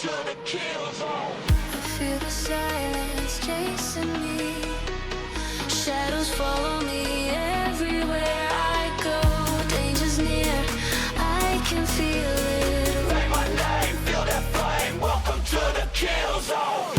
Feel the silence chasing me. Shadows follow me everywhere I go. Danger's near, I can feel it. Say my name, feel that flame. Welcome to the kill zone.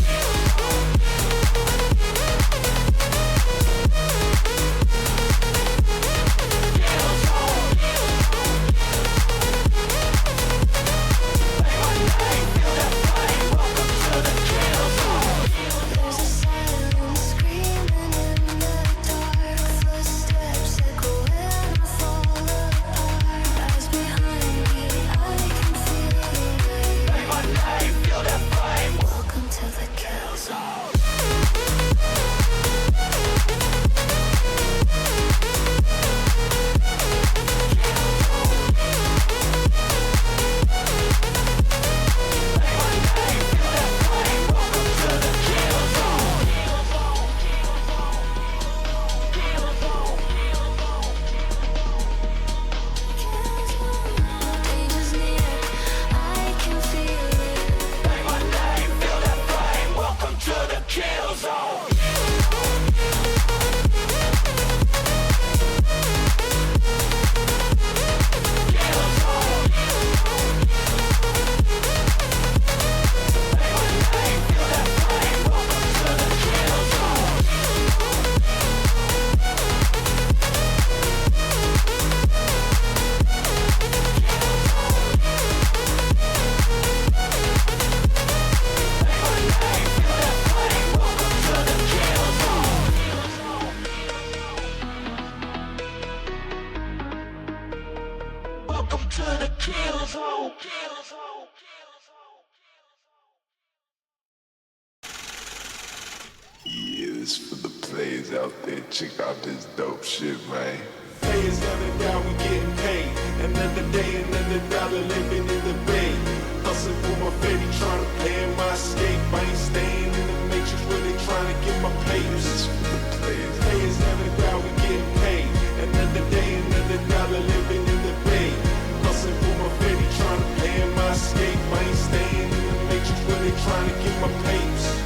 Check out this dope shit, man. Players never down, we getting paid. Another day, another dollar living in the bay. Hustling for my baby, trying to play in my escape. I ain't staying in the matrix where they trying to get my papers. Players never down, we getting paid. Another day, another dollar living in the bay. Hustling for my baby, trying to play in my escape. I ain't staying in the matrix where they trying to get my papers.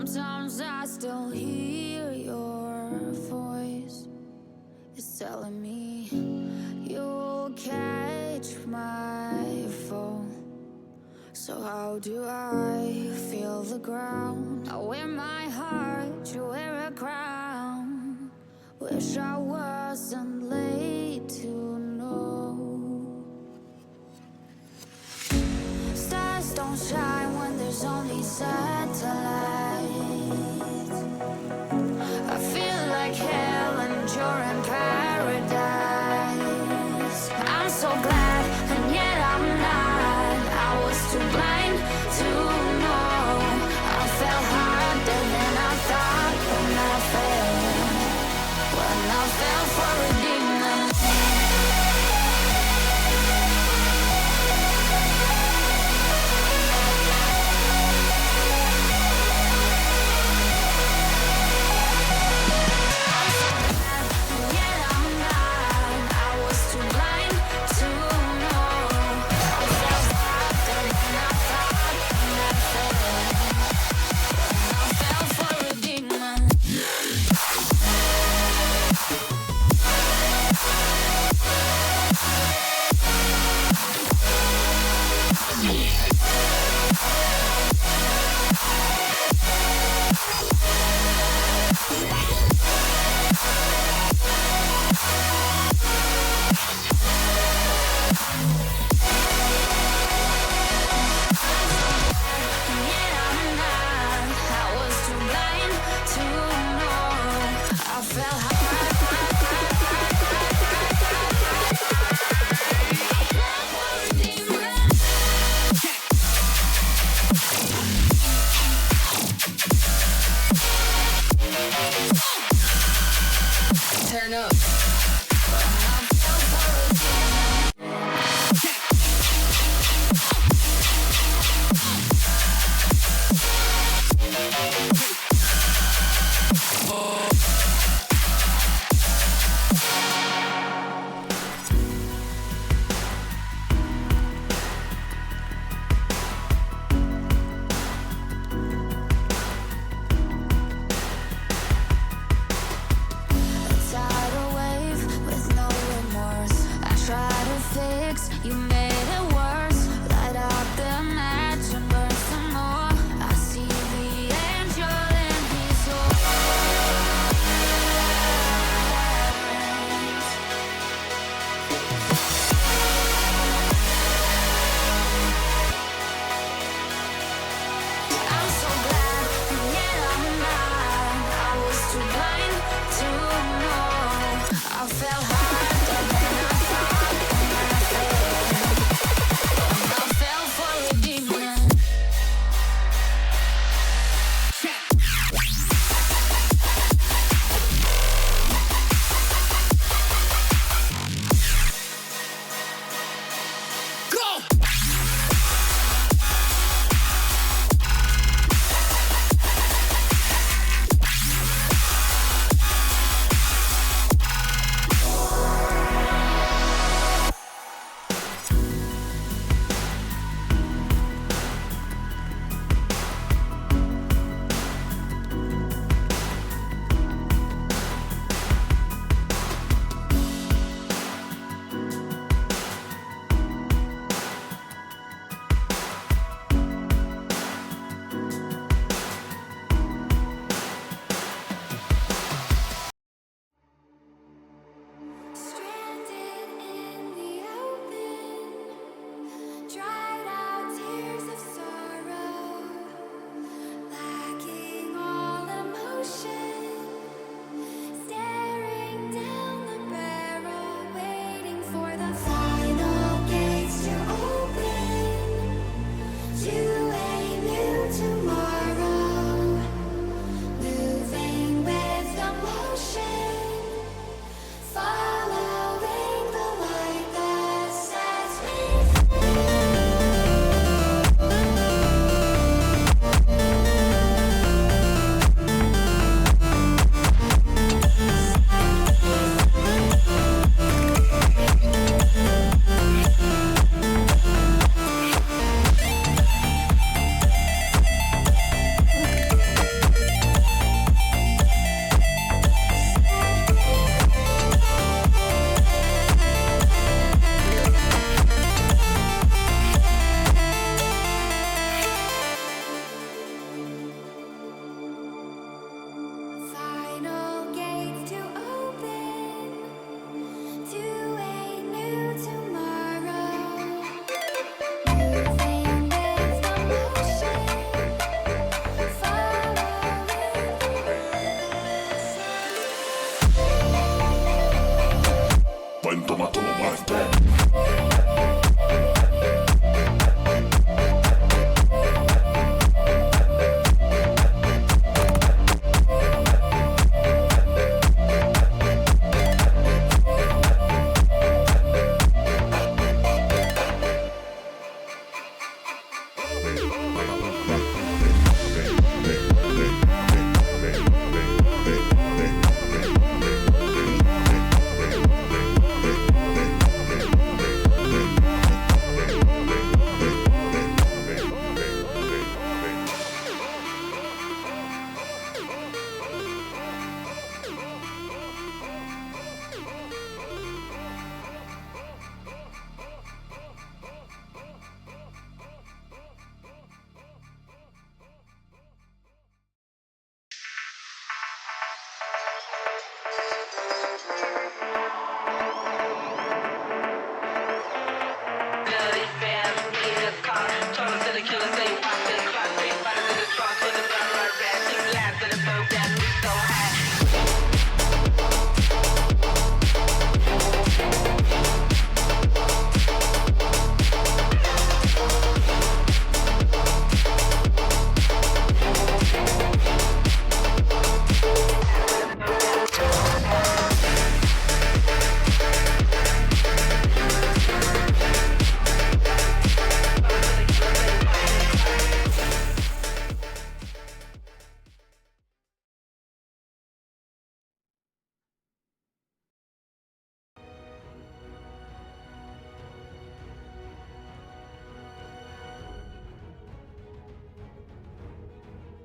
Sometimes I still hear your voice. It's telling me you'll catch my fall. So how do I feel the ground? I wear my heart, you wear a crown. Wish I wasn't late to know. Stars don't shine when there's only satellites. I feel like hell and you're in paradise. I'm so glad and yet I'm not. I was too blind to know. I fell harder than I thought when I fell for a demon.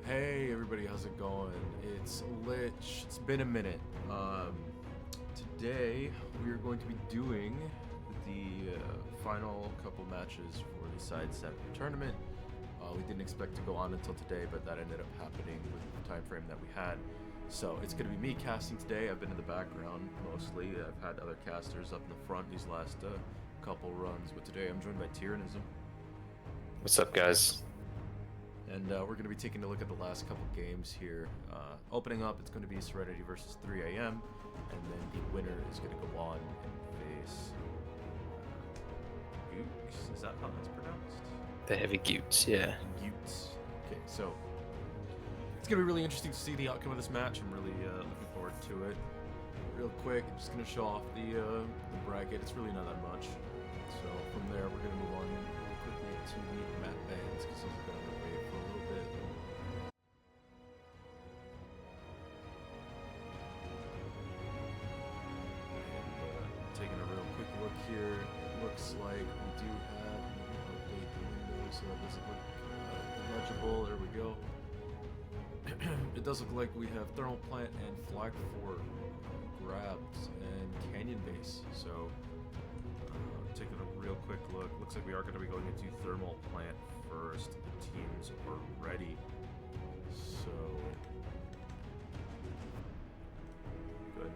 Hey everybody, how's it going? It's Lich. It's been a minute. Today we are going to be doing the final couple matches for the Side 7 tournament. We didn't expect to go on until today, but that ended up happening with the time frame that we had. So it's going to be me casting today. I've been in the background mostly. I've had other casters up in the front these last couple runs, but today I'm joined by Tyrannism. What's up, guys? And we're going to be taking a look at the last couple games here. Opening up, it's going to be Serenity versus 3 AM, and then the winner is going to go on and face Gooks. Is that how that's pronounced? The heavy Goots, yeah. Goots. Okay, so it's going to be really interesting to see the outcome of this match. I'm really looking forward to it. Real quick, I'm just going to show off the bracket. It's really not that much. So from there, we're going to move on quickly to the map bands, because those have been on the way for a little bit. And taking a real quick look here, looks like we do have, update the window so it doesn't look illegible. There we go. It does look like we have Thermal Plant and Flag Fort grabs and Canyon Base. So taking a real quick look, looks like we are going to be going into Thermal Plant first. The teams are ready. So good.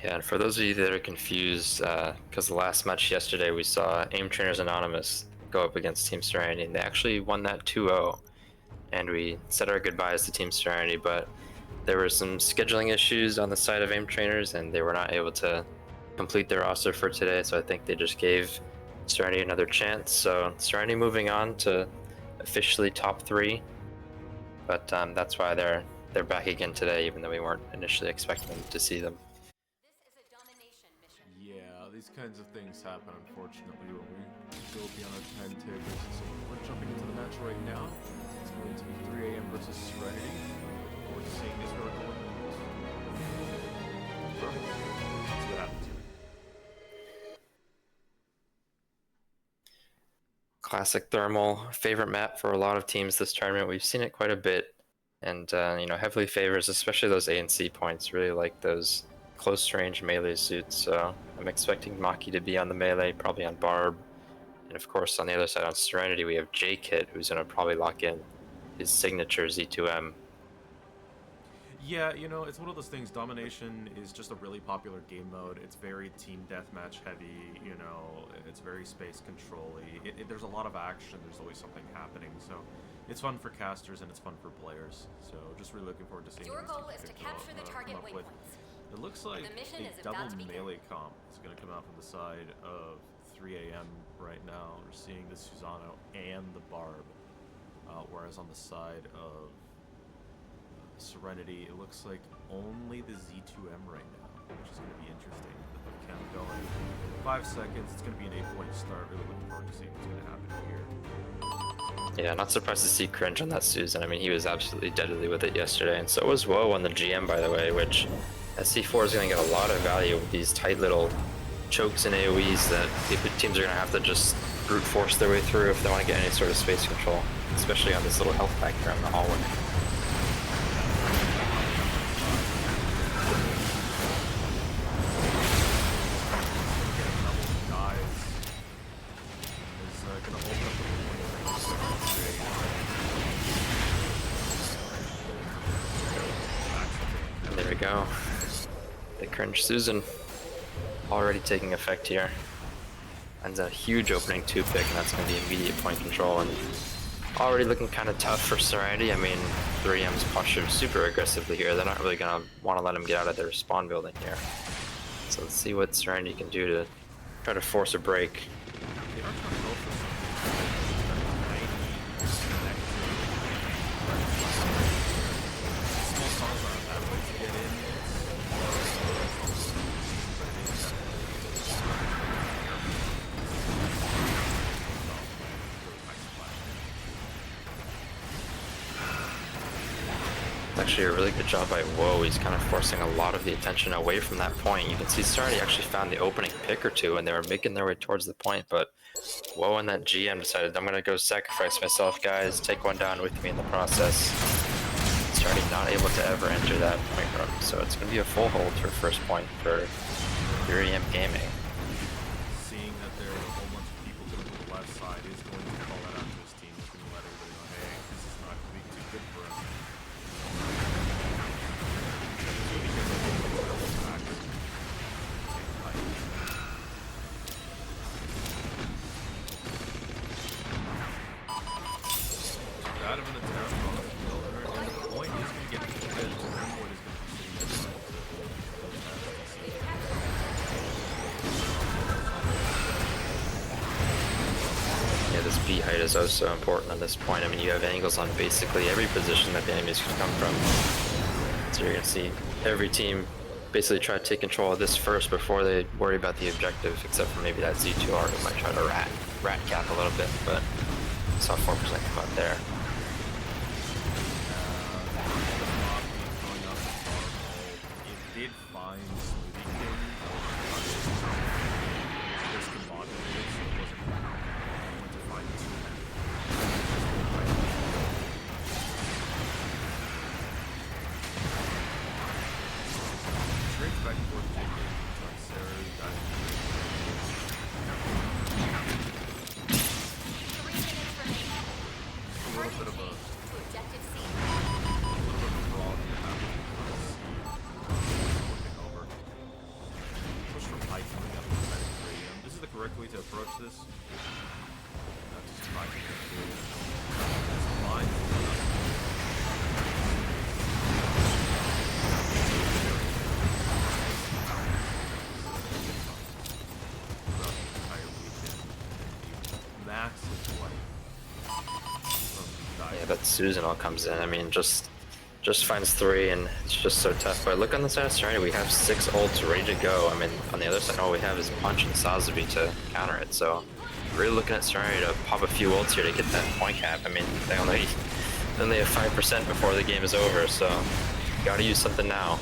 Yeah, and for those of you that are confused, because the last match yesterday we saw Aim Trainers Anonymous go up against Team Serenity, and they actually won that 2-0, and we said our goodbyes to Team Serenity, but there were some scheduling issues on the side of Aim Trainers, and they were not able to complete their roster for today, so I think they just gave Serenity another chance. So Serenity moving on to officially top 3, but that's why they're back again today, even though we weren't initially expecting to see them. Yeah, these kinds of things happen, unfortunately, when we go beyond our timetables. So we're jumping into the match right now. It's going to be 3 AM versus Serenity. Looking forward to seeing this going on. Perfect. Let's see what happens here. Classic Thermal, favorite map for a lot of teams this tournament. We've seen it quite a bit, and you know, heavily favors, especially those A and C points. Really like those close range melee suits. So I'm expecting Maki to be on the melee, probably on Barb, and of course on the other side on Serenity we have J-Kit, who's gonna probably lock in his signature Z2M. Yeah, you know, it's one of those things. Domination is just a really popular game mode. It's very team deathmatch heavy, you know, it's very space control-y. There's a lot of action, there's always something happening, so it's fun for casters and it's fun for players. So just really looking forward to seeing Your goal is to capture the target waypoints. It looks like The mission a is double about to begin. melee comp is going to come out from the side of 3 AM right now. We're seeing the Susano and the Barb, whereas on the side of Serenity, it looks like only the Z2M right now, which is going to be interesting. The count going 5 seconds. It's going to be an 8-point start. Really looking forward to seeing what's going to happen here. Yeah, not surprised to see Cringe on that Susan. I mean, he was absolutely deadly with it yesterday, and so was Woe on the GM, by the way, which SC4 is going to get a lot of value with these tight little chokes and AoEs that teams are going to have to just brute force their way through if they want to get any sort of space control, especially on this little health pack here in the hallway. There we go. The cringe. Susan already taking effect here. Finds a huge opening 2-pick, and that's going to be immediate point control. And already looking kind of tough for Serenity. I mean, 3M's postured super aggressively here. They're not really going to want to let him get out of their spawn building here. So let's see what Serenity can do to try to force a break. They are trying to go for something tiny, small songs aren't that way to get in. It's actually a really good job by Woe. He's kind of forcing a lot of the attention away from that point. You can see Serenity actually found the opening pick or two, and they were making their way towards the point, but Woe and that GM decided, I'm going to go sacrifice myself, guys, take one down with me in the process. Serenity not able to ever enter that point room, so it's going to be a full hold for first point for 3M Gaming. Seeing that there are a whole bunch of people to the left side is going to call that out to his team. He's going to let everybody know, hey, this is not going to be too good for us. Out of an attack on the field, and the point is going to get defended. Reborn is going to be sitting there. Yeah, this B height is also important at this point. I mean, you have angles on basically every position that the enemies could come from. So you're going to see every team basically try to take control of this first before they worry about the objective, except for maybe that Z2R who might try to rat cap a little bit, but saw 4% come out there. It did find Smoothie King. This commodity, so it wasn't going to find it. Trades back and forth, JK, Sarah, got it. 3 minutes remaining. A little bit of a To objective C. brawl here happening. Working over. Push from height coming up inside of 3M. This is the correct way to approach this. Not just try to get through. This line throughout the entire weekend. Massive play from these Yeah, guys. but Susan all comes in. I mean, just finds 3, and it's just so tough. But look on the side of Serenity, we have 6 ults ready to go. I mean, on the other side, all we have is Punch and Sazabi to counter it. So, really looking at Serenity to pop a few ults here to get that point cap. I mean, they only have 5% before the game is over, so gotta use something now.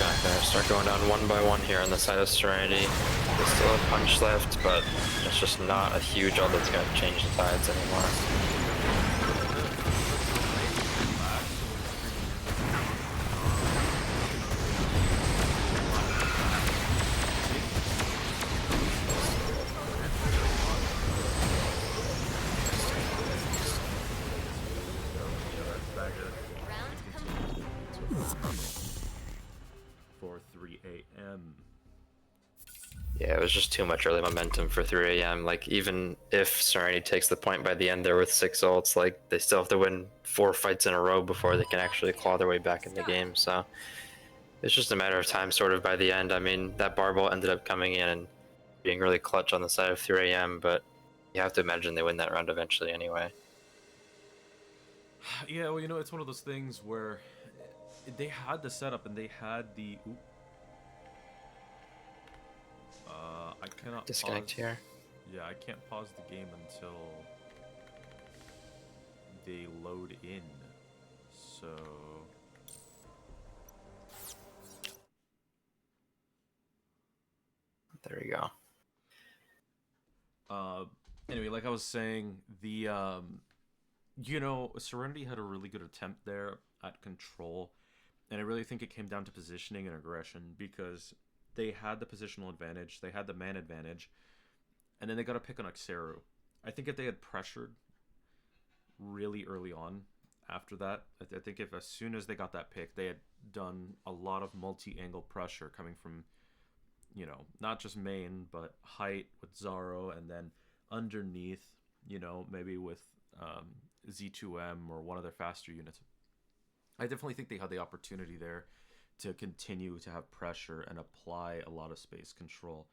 It's gonna start going down one by one here on the side of Serenity. There's still a punch left, but it's just not a huge ult that's gonna change the tides anymore. For 3 a.m. Yeah, it was just too much early momentum for 3 a.m. Like, even if Serenity takes the point by the end there with 6 ults, like, they still have to win 4 fights in a row before they can actually claw their way back in the game. So it's just a matter of time sort of by the end. I mean, that barbell ended up coming in and being really clutch on the side of 3 a.m., but you have to imagine they win that round eventually anyway. Yeah, well, you know, it's one of those things where they had the setup and they had the. Oop. I cannot Disconnect pause. here. Yeah, I can't pause the game until they load in. So. There we go. Anyway, like I was saying, the you know, Serenity had a really good attempt there at control, and I really think it came down to positioning and aggression because they had the positional advantage, they had the man advantage, and then they got to pick on Xeru. I think if they had pressured really early on after that, I think if as soon as they got that pick, they had done a lot of multi-angle pressure coming from, you know, not just main, but height with Zaro, and then underneath, you know, maybe with Z2M or one of their faster units. I definitely think they had the opportunity there to continue to have pressure and apply a lot of space control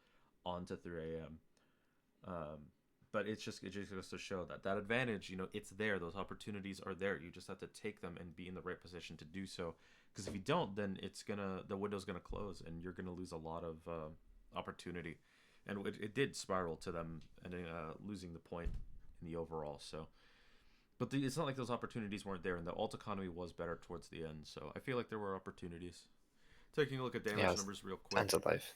onto 3AM. But it just goes to show that that advantage, you know, it's there. Those opportunities are there. You just have to take them and be in the right position to do so. Because if you don't, then the window's gonna close, and you're gonna lose a lot of opportunity. And it did spiral to them and losing the point in the overall. So, but it's not like those opportunities weren't there, and the ult economy was better towards the end. So I feel like there were opportunities. Taking a look at damage numbers real quick. Tons of life.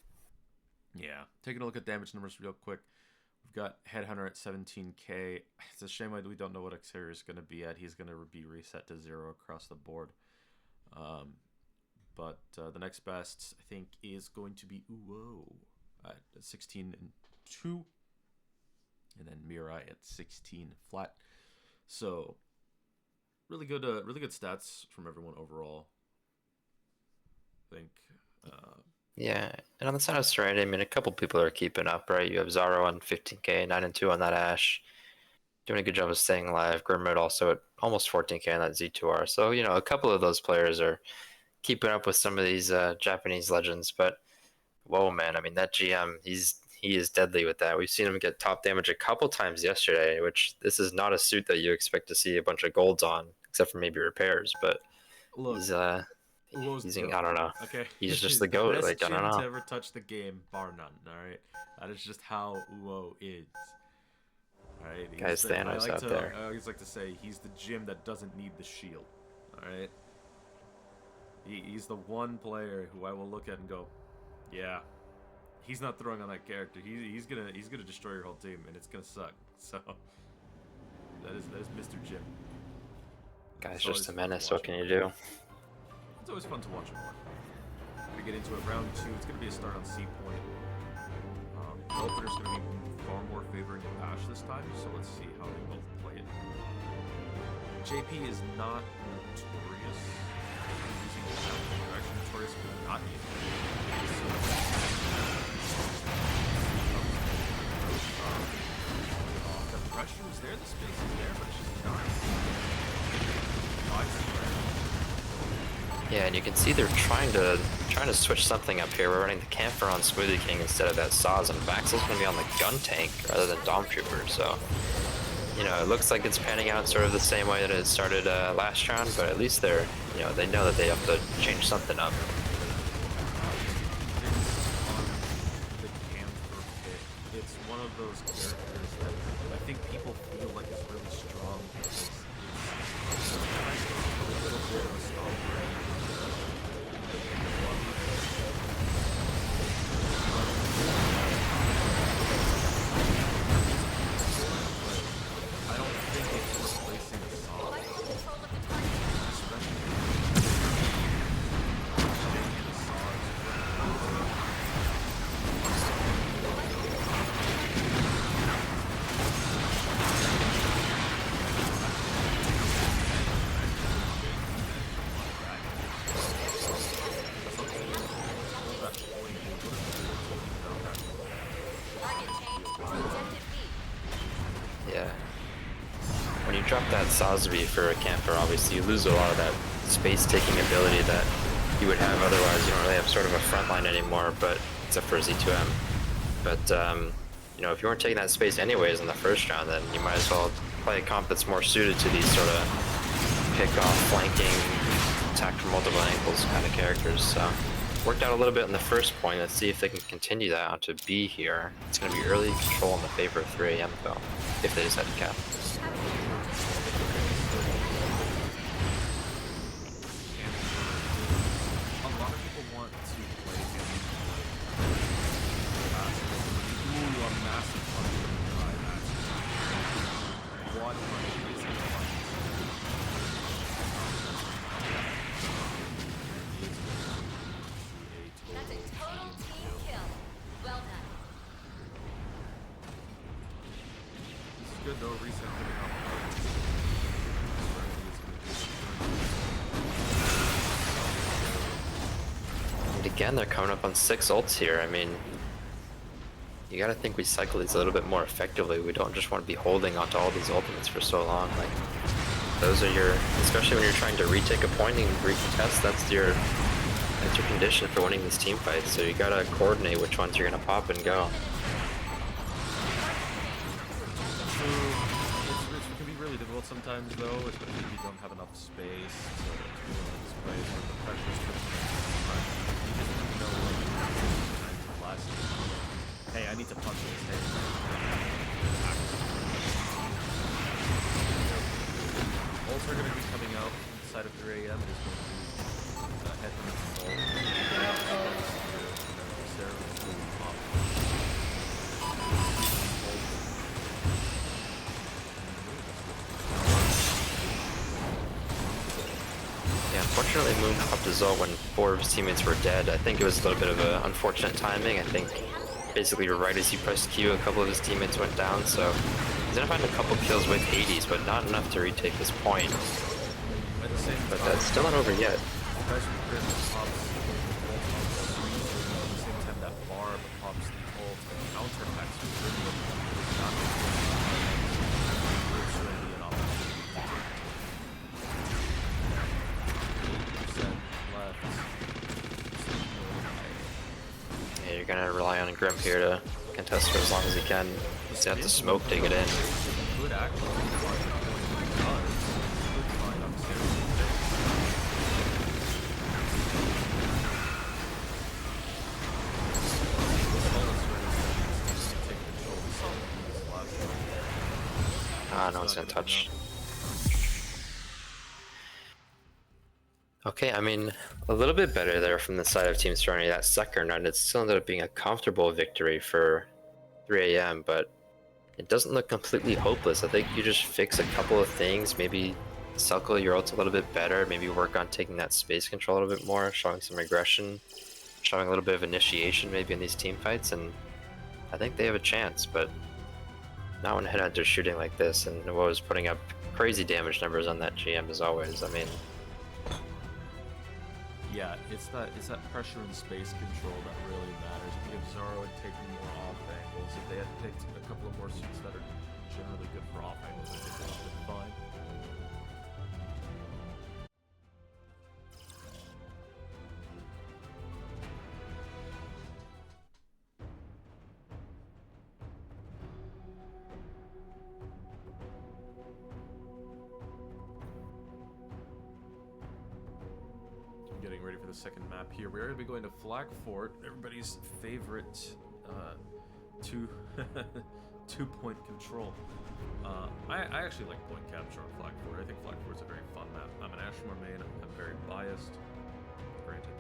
Yeah, taking a look at damage numbers real quick. We've got Headhunter at 17k. It's a shame we don't know what Xeru is going to be at. He's going to be reset to 0 across the board. But the next best, I think, is going to be Uo at 16 and 2. And then Mirai at 16 flat. So, really good stats from everyone overall. I think... Yeah, and on the side of Serenity, I mean, a couple people are keeping up, right? You have Zaro on 15k, 9 and 2 on that Ashe, doing a good job of staying alive. Grimwood also at almost 14k on that Z2R. So, you know, a couple of those players are keeping up with some of these Japanese legends. But, whoa, man, I mean, that GM, he is deadly with that. We've seen him get top damage a couple times yesterday, which this is not a suit that you expect to see a bunch of golds on, except for maybe repairs. But look, he's I don't know. Okay. He's just the GOAT. Best like, I don't Jin know. to ever touch the game, bar none. All right, that is just how Uo is. All right, Guys, Thanos out there. I always like to say he's the Jim that doesn't need the shield. All right, he's the one player who I will look at and go, yeah, he's not throwing on that character. He's gonna destroy your whole team, and it's gonna suck. So that is Mr. Jim. Guy's just a menace. What can you do? It's always fun to watch him work. We get into it, round 2. It's going to be a start on C point. The opener's going to be far more favoring Ashe this time, so let's see how they both play it. JP is not notorious for using the sound. They're actually notorious for not using it. So, the pressure is there, the space is there, but it's just not. Yeah, and you can see they're trying to switch something up here. We're running the Camphor on Smoothie King instead of that Saz, and Vaxel's going to be on the Gun Tank rather than Dom Trooper. So, you know, it looks like it's panning out sort of the same way that it started last round, but at least they're, you know, they know that they have to change something up. The Camphor pick, it's one of those characters that I think people feel like is really strong because it's a little bit of a strong brain. I don't think it's replacing the solid. Yeah. When you drop that Sazvi for a Camphor, obviously you lose a lot of that space-taking ability that you would have otherwise. You don't really have sort of a front line anymore, but except for Z2M. But, you know, if you weren't taking that space anyways in the first round, then you might as well play a comp that's more suited to these sort of pick off flanking, attack from multiple angles kind of characters. So worked out a little bit in the first point. Let's see if they can continue that onto B here. It's going to be early control in the favor of 3 AM though, if they decide to cap. A lot of people want to play him a massive punch by that. One punch is a punch. That's a total team kill. Well done. This is good though, reset coming up. And again, they're coming up on 6 ults here. I mean, you gotta think we cycle these a little bit more effectively. We don't just want to be holding onto all these ultimates for so long. Like, those are your, especially when you're trying to retake a point and recontest, that's your condition for winning these team fights. So you gotta coordinate which ones you're gonna pop and go. It can be really difficult sometimes though, especially if you don't have enough space to display some of the pressures. You just know when to last. Hey, I need to punch this. Hey. Ults are going to be coming out inside of 3 AM. It is going to be head from the ult. Sarah is going to pop. Yeah, unfortunately Moon popped his ult when 4 of his teammates were dead. I think it was a little bit of an unfortunate timing. I think basically right as he pressed Q, a couple of his teammates went down, so he's gonna find a couple kills with Hades, but not enough to retake this point. At the same But time, that's still not over yet. Guys from Chris pops the ult on the Swedes, and at the same time that Barb pops the ult and counterattacks with Reborn. Not there's certainly an opportunity to take 8% left. Yeah, you're gonna rely on Grimp here to contest for as long as he can. He's gonna have to smoke to get in. Could actually find upstairs. Ah, no one's gonna touch. Okay, I mean, a little bit better there from the side of Team Serenity. That second round, it still ended up being a comfortable victory for 3 AM, but it doesn't look completely hopeless. I think you just fix a couple of things, maybe cycle your ults a little bit better, maybe work on taking that space control a little bit more, showing some aggression, showing a little bit of initiation maybe in these team fights, and I think they have a chance, but not when Headhunter's shooting like this, and Noah is putting up crazy damage numbers on that GM as always. I mean, yeah, it's that pressure and space control that really matters. If Zoro had taken more off angles, if they had picked a couple of more suits that are generally good for off angles, I think they would have been fine. Getting ready for the second map here. We're going to be going to Flag Fort, everybody's favorite two-point control. I actually like point capture on Flag Fort. I think Flag Fort's a very fun map. I'm an Ashmore main. I'm very biased, granted,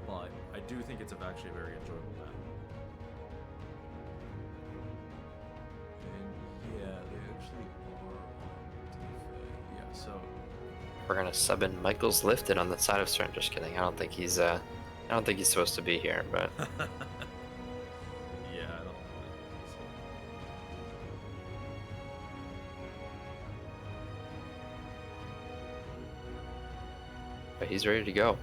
but I do think it's actually a very enjoyable map. And yeah, they actually are on defense. Yeah, so. we're gonna sub in Michael's Lifted on the side of Stern. Just kidding. I don't think he's supposed to be here, but Yeah, I don't know. but he's ready to go.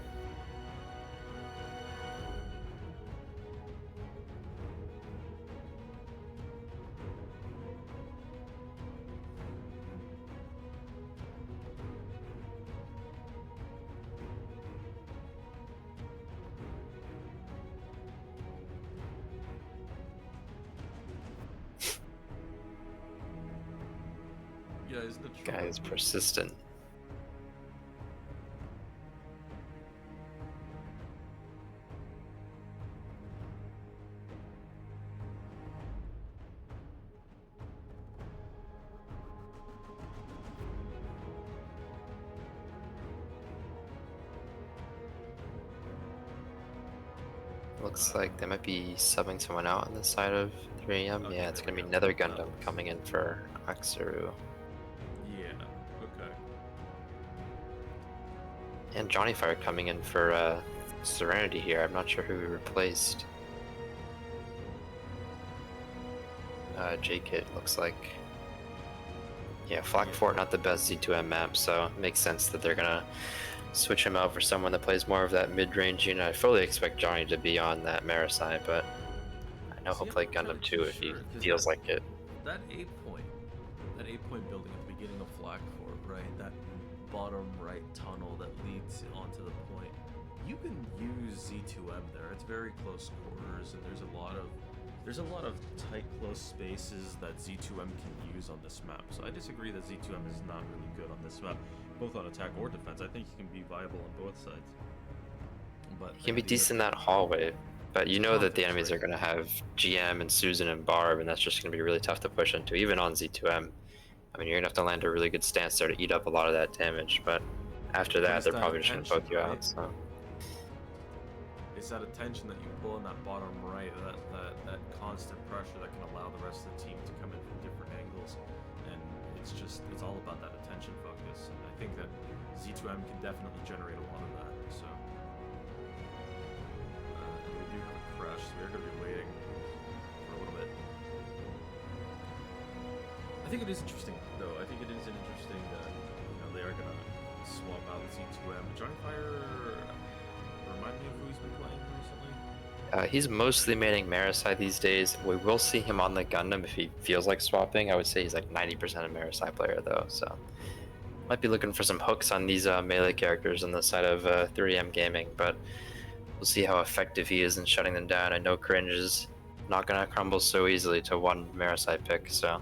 Yeah, isn't it Guy is persistent. Looks like they might be subbing someone out on the side of 3AM. Okay, Yeah, it's there gonna we be go. Nether Gundam coming in for Aksaru. Yeah. Okay. And Johnny Fire coming in for Serenity here. I'm not sure who he replaced. J-Kid looks like. Yeah, Flak Fort not the best Z2M map, so it makes sense that they're gonna switch him out for someone that plays more of that mid-range unit. I fully expect Johnny to be on that Marasai, but I know he'll See, I'm play not entirely Gundam too if he sure, 'cause feels like it. that 8 point, that 8 point building at the beginning of Flak Fort, right? That bottom right tunnel that leads onto the point. You can use Z2M there. It's very close quarters, and there's a lot of tight, close spaces that Z2M can use on this map. So I disagree that Z2M is not really good on this map, both on attack or defense. I think he can be viable on both sides. But He can be decent in that hallway, but you know that the enemies are gonna have GM and Susan and Barb, and that's just gonna be really tough to push into, even on Z2M. I mean, you're gonna have to land a really good stance there to eat up a lot of that damage, but after that, it's they're that probably just gonna attention, poke you right? out. So It's that attention that you pull in that bottom right, that constant pressure that can allow the rest of the team to come in from different angles, and it's all about that attention focus. And I think that Z2M can definitely generate a lot of that. So, and we do have a crash, so we're going to be waiting for a little bit. I think it is interesting, though. I think it is interesting that they are going to swap out Z2M. Johnny Fire. Remind me of who he's been playing recently. he's mostly maining Marasai these days. We will see him on the Gundam if he feels like swapping. I would say he's like 90% a Marasai player though, so might be looking for some hooks on these melee characters on the side of 3M Gaming, but we'll see how effective he is in shutting them down. I know Cringe is not gonna crumble so easily to one Marasai pick, so.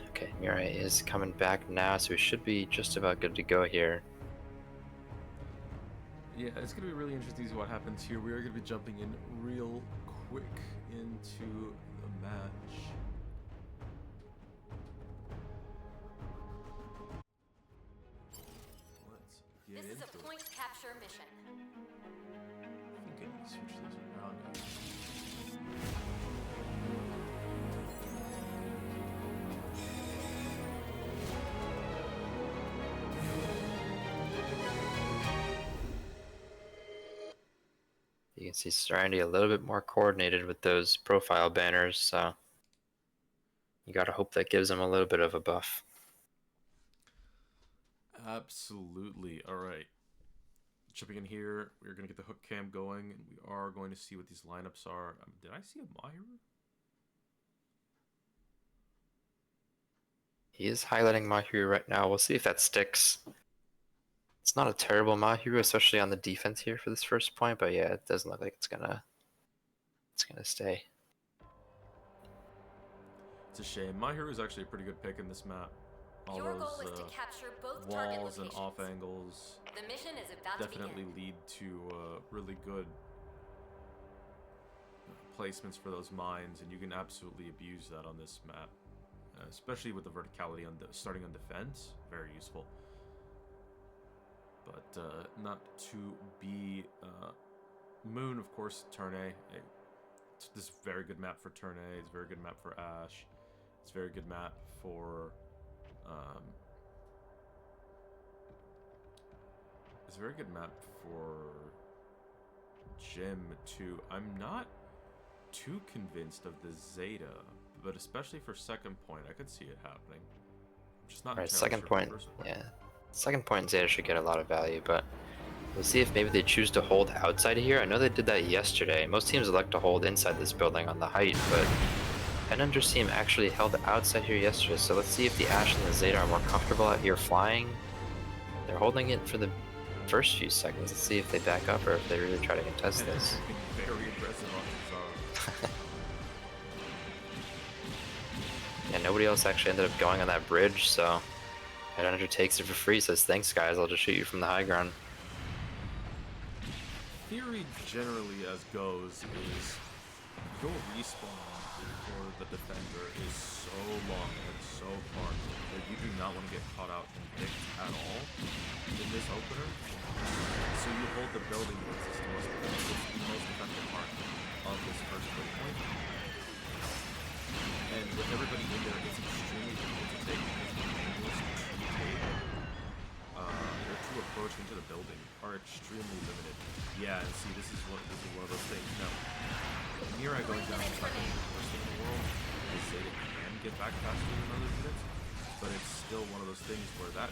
Okay, Mirai is coming back now, so we should be just about good to go here. Yeah, it's going to be really interesting to see what happens here. We are going to be jumping in real quick into the match. Let's get This is into a it. point capture mission. I think I need to switch these around. You can see Serenity a little bit more coordinated with those profile banners, so you gotta hope that gives him a little bit of a buff. Absolutely. All right. Jumping in here, we're going to get the hook cam going, and we are going to see what these lineups are. Did I see a Mahiru? He is highlighting Mahiru right now. We'll see if that sticks. It's not a terrible Mahiru, especially on the defense here for this first point, but yeah, it doesn't look like it's gonna stay. It's a shame. Mahiru is actually a pretty good pick in this map. All Your goal those is to capture both target walls and locations. off angles The mission is about definitely to begin. lead to really good placements for those mines, and you can absolutely abuse that on this map, especially with the verticality on starting on defense. Very useful, but not to be. Moon, of course, turn A. This is a very good map for turn A. It's a very good map for Ash. It's a very good map for. It's a very good map for Jim too. I'm not too convinced of the Zeta, but especially for second point, I could see it happening. I'm just not Right, entirely second sure point, for first point. yeah. Second point Zeta should get a lot of value, but we'll see if maybe they choose to hold outside of here. I know they did that yesterday. Most teams elect to hold inside this building on the height, but Headhunter's team actually held outside here yesterday, so let's see if the Ash and the Zeta are more comfortable out here flying. They're holding it for the first few seconds. Let's see if they back up or if they really try to contest this. Very aggressive on his Yeah, nobody else actually ended up going on that bridge, so Headhunter takes it for free, says, thanks guys, I'll just shoot you from the high ground. theory generally as goes is your respawn for the defender is so long and so far that you do not want to get caught out and picked at all in this opener. So you hold the building because it's the most effective part of this first break point. And with everybody in there, it's extremely difficult to take because the angles to take or to approach into the building are extremely limited. Yeah, and see, this is one of those things. No, Mirai going down is not going to be the worst thing in the world. They say it can get back faster than other units, but it's still one of those things where that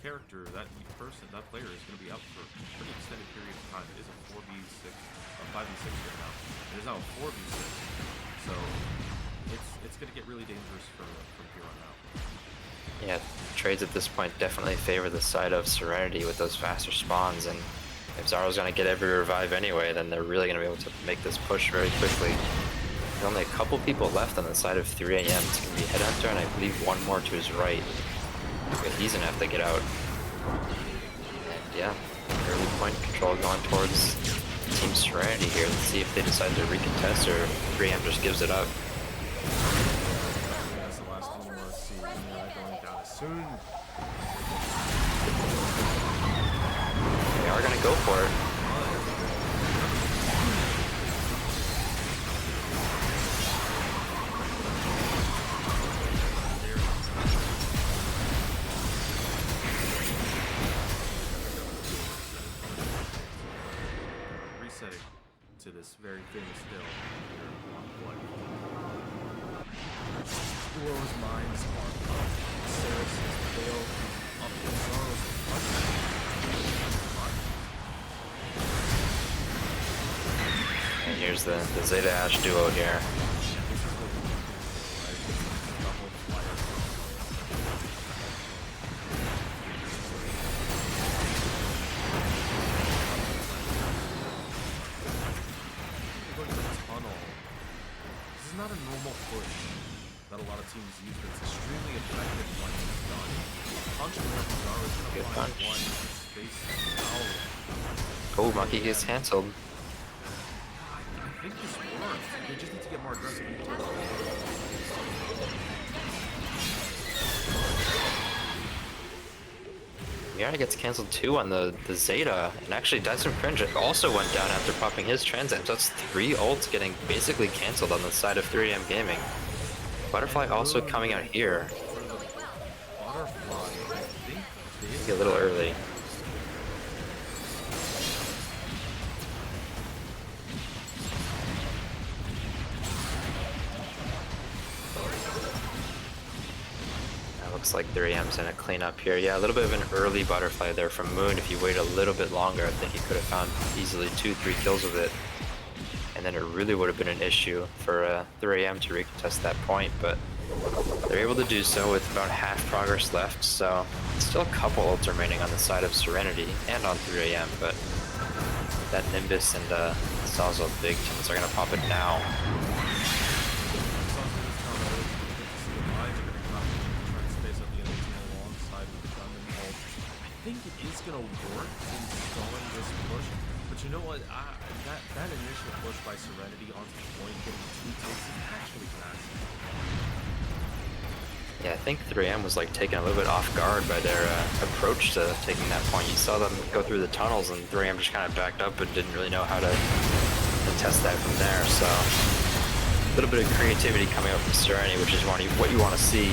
character, that person, that player is going to be out for a pretty extended period of time. It is a 4v6, a 5v6 right now. It is now a 4v6, so it's going to get really dangerous from here on out. Yeah, trades at this point definitely favor the side of Serenity with those faster spawns, and if Zaro's going to get every revive anyway, then they're really going to be able to make this push very quickly. There's only a couple people left on the side of 3 AM. It's going to be Headhunter and I believe one more to his right. But he's going to have to get out. And yeah, early point control going towards Team Serenity here. Let's see if they decide to recontest or 3 AM just gives it up. That's the last thing you want to see. Mirai going down as soon. They are going to go for it. Resetting to this very famous hill here on Blood. Duo's minds are up. Saracens fail up the Zaro's And here's the Zeta Ash duo here. Not a normal push that a lot of teams use, but it's extremely effective when it's done. Punch whenever Zaro is going to find one space out. Oh, Monkey gets cancelled. I think this works. They just need to get more aggressive. Mirai gets cancelled too on the Zeta, and actually Dyson Cringe also went down after popping his Transam, so that's 3 ults getting basically cancelled on the side of 3AM Gaming. Butterfly also coming out here. Butterfly, I think A little early. Looks like 3M's in a cleanup here. Yeah, a little bit of an early Butterfly there from Moon. If you wait a little bit longer, I think he could have found easily 2-3 kills with it. And then it really would have been an issue for 3AM to recontest that point, but they're able to do so with about half progress left, so still a couple ults remaining on the side of Serenity and on 3AM, but that Nimbus and Salzo Big Tins are going to pop it now. I think it is going to work in stalling this push, but you know what, that initial push by Serenity onto the point, getting 2 takes is actually fast. Yeah, I think 3M was like taken a little bit off guard by their approach to taking that point. You saw them go through the tunnels and 3M just kind of backed up and didn't really know how to test that from there, so a little bit of creativity coming up from Serenity, which is what you want to see.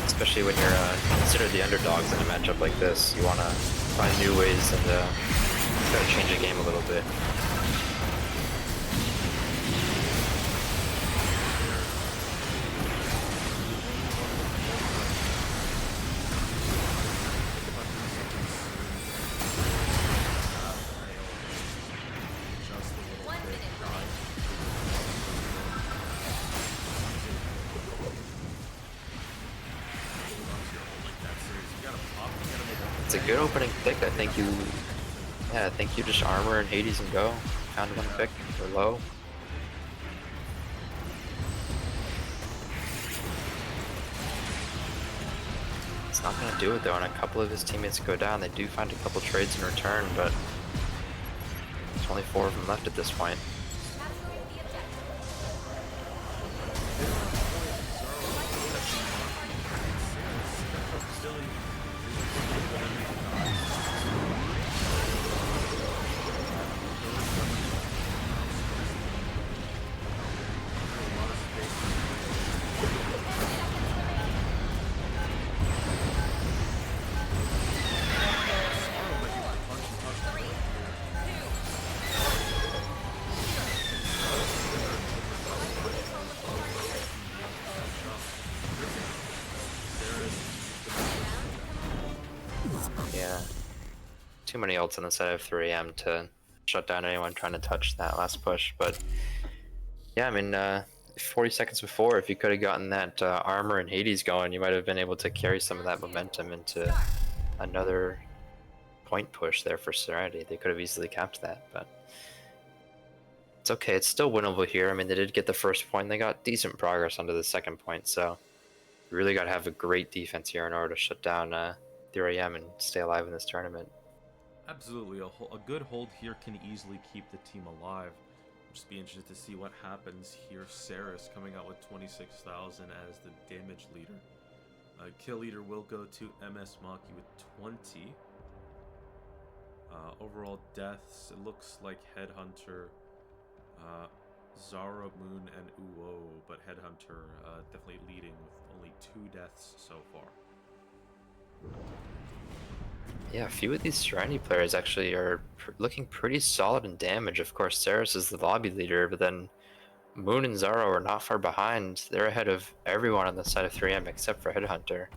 Especially when you're considered the underdogs in a matchup like this. You want to find new ways and try to change the game a little bit. It's a good opening pick. I think you just armor and Hades and go. Found one pick or low. It's not gonna do it though, and a couple of his teammates go down. They do find a couple trades in return, but there's only 4 of them left at this point. ults on the side of 3M to shut down anyone trying to touch that last push. But yeah, I mean, 40 seconds before, if you could have gotten that armor and Hades going, you might have been able to carry some of that momentum into another point push there for Serenity. They could have easily capped that, but it's okay. It's still winnable here. I mean, they did get the first point. They got decent progress onto the second point, so you really got to have a great defense here in order to shut down 3AM and stay alive in this tournament. Absolutely, a good hold here can easily keep the team alive. Just be interested to see what happens here. Saris coming out with 26,000 as the damage leader. Kill leader will go to MS Maki with 20. Overall deaths, it looks like Headhunter, Zara, Moon, and Uo, but Headhunter definitely leading with only 2 deaths so far. Yeah, a few of these Serenity players actually are looking pretty solid in damage. Of course, Saris is the lobby leader, but then Moon and Zaro are not far behind. They're ahead of everyone on the side of 3M except for Headhunter.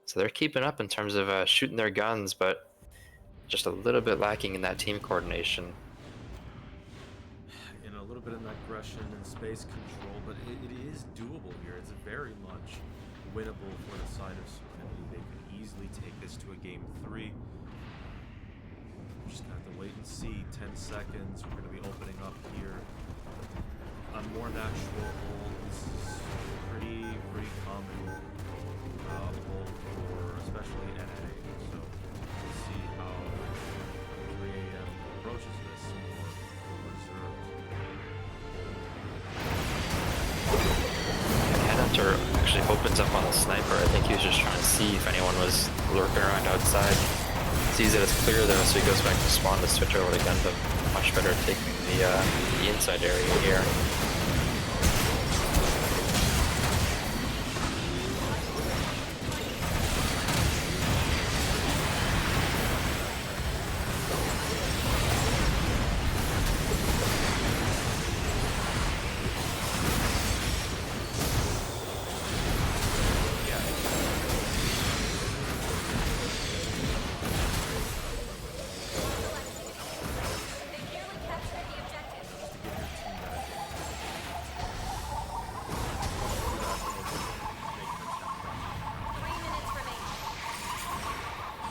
So they're keeping up in terms of shooting their guns, but just a little bit lacking in that team coordination. In a little bit of aggression and space control, but it is doable here. It's very much winnable for the side of Serenity. They can easily take this to a game 3. We're just gonna have to wait and see. 10 seconds. We're gonna be opening up here. A more natural hold. This is pretty common hold for especially NA. So we'll see how 3AM approaches this more reserved. Headhunter actually opens up on the sniper. I think he was just trying to see if anyone was lurking around outside. Sees that it's clear though, so he goes back to spawn to switch over to Gundam. Much better at taking the inside area here.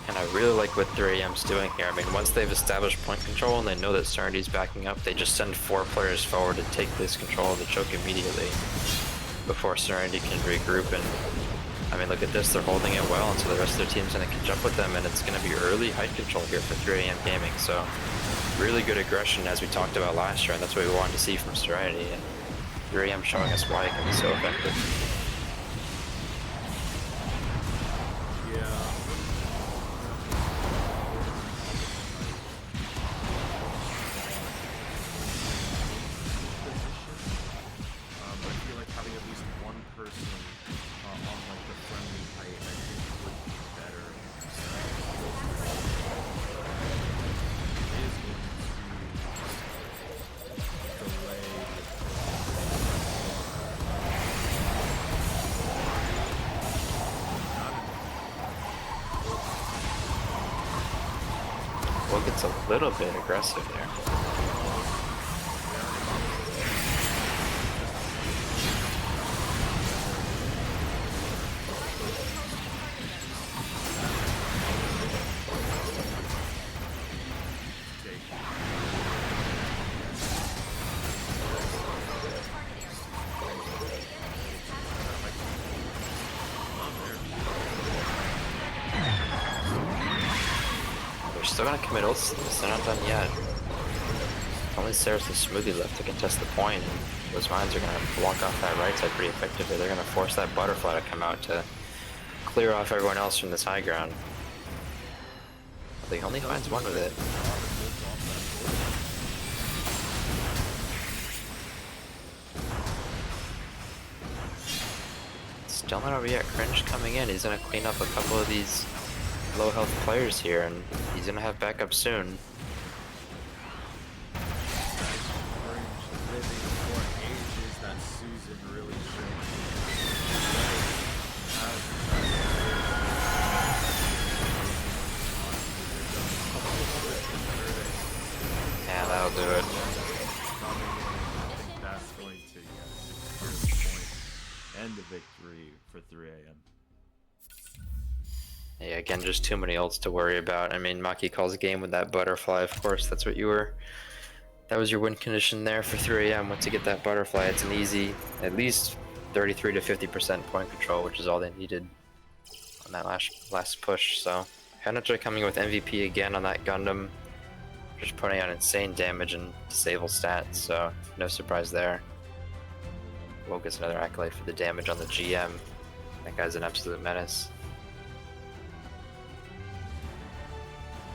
And I really like what 3AM's doing here. I mean, once they've established point control and they know that Serenity's backing up, they just send 4 players forward to take this control of the choke immediately before Serenity can regroup. And I mean, look at this, they're holding it well, and so the rest of their team's going to catch up with them, and it's going to be early height control here for 3AM Gaming. So really good aggression, as we talked about last year, and that's what we wanted to see from Serenity. And 3AM showing us why it can be so effective. Well, it gets a little bit aggressive there. Still gonna commit ults, they're not done yet. Only Saris and Smoothie left to contest the point, and those mines are gonna block off that right side pretty effectively. They're gonna force that butterfly to come out to clear off everyone else from this high ground. But he only finds one with it. Still not over yet. Cringe coming in. He's gonna clean up a couple of these low health players here, and he's gonna have backup soon. for 3 a.m. Yeah, again, just too many ults to worry about. I mean, Maki calls a game with that butterfly, of course. That's what you were. That was your win condition there for 3 a.m. Once you get that butterfly, it's an easy, at least 33 to 50% point control, which is all they needed on that last push. So, Hanacha coming with MVP again on that Gundam, just putting out insane damage and disable stats. So, no surprise there. Will gets another accolade for the damage on the GM. That guy's an absolute menace.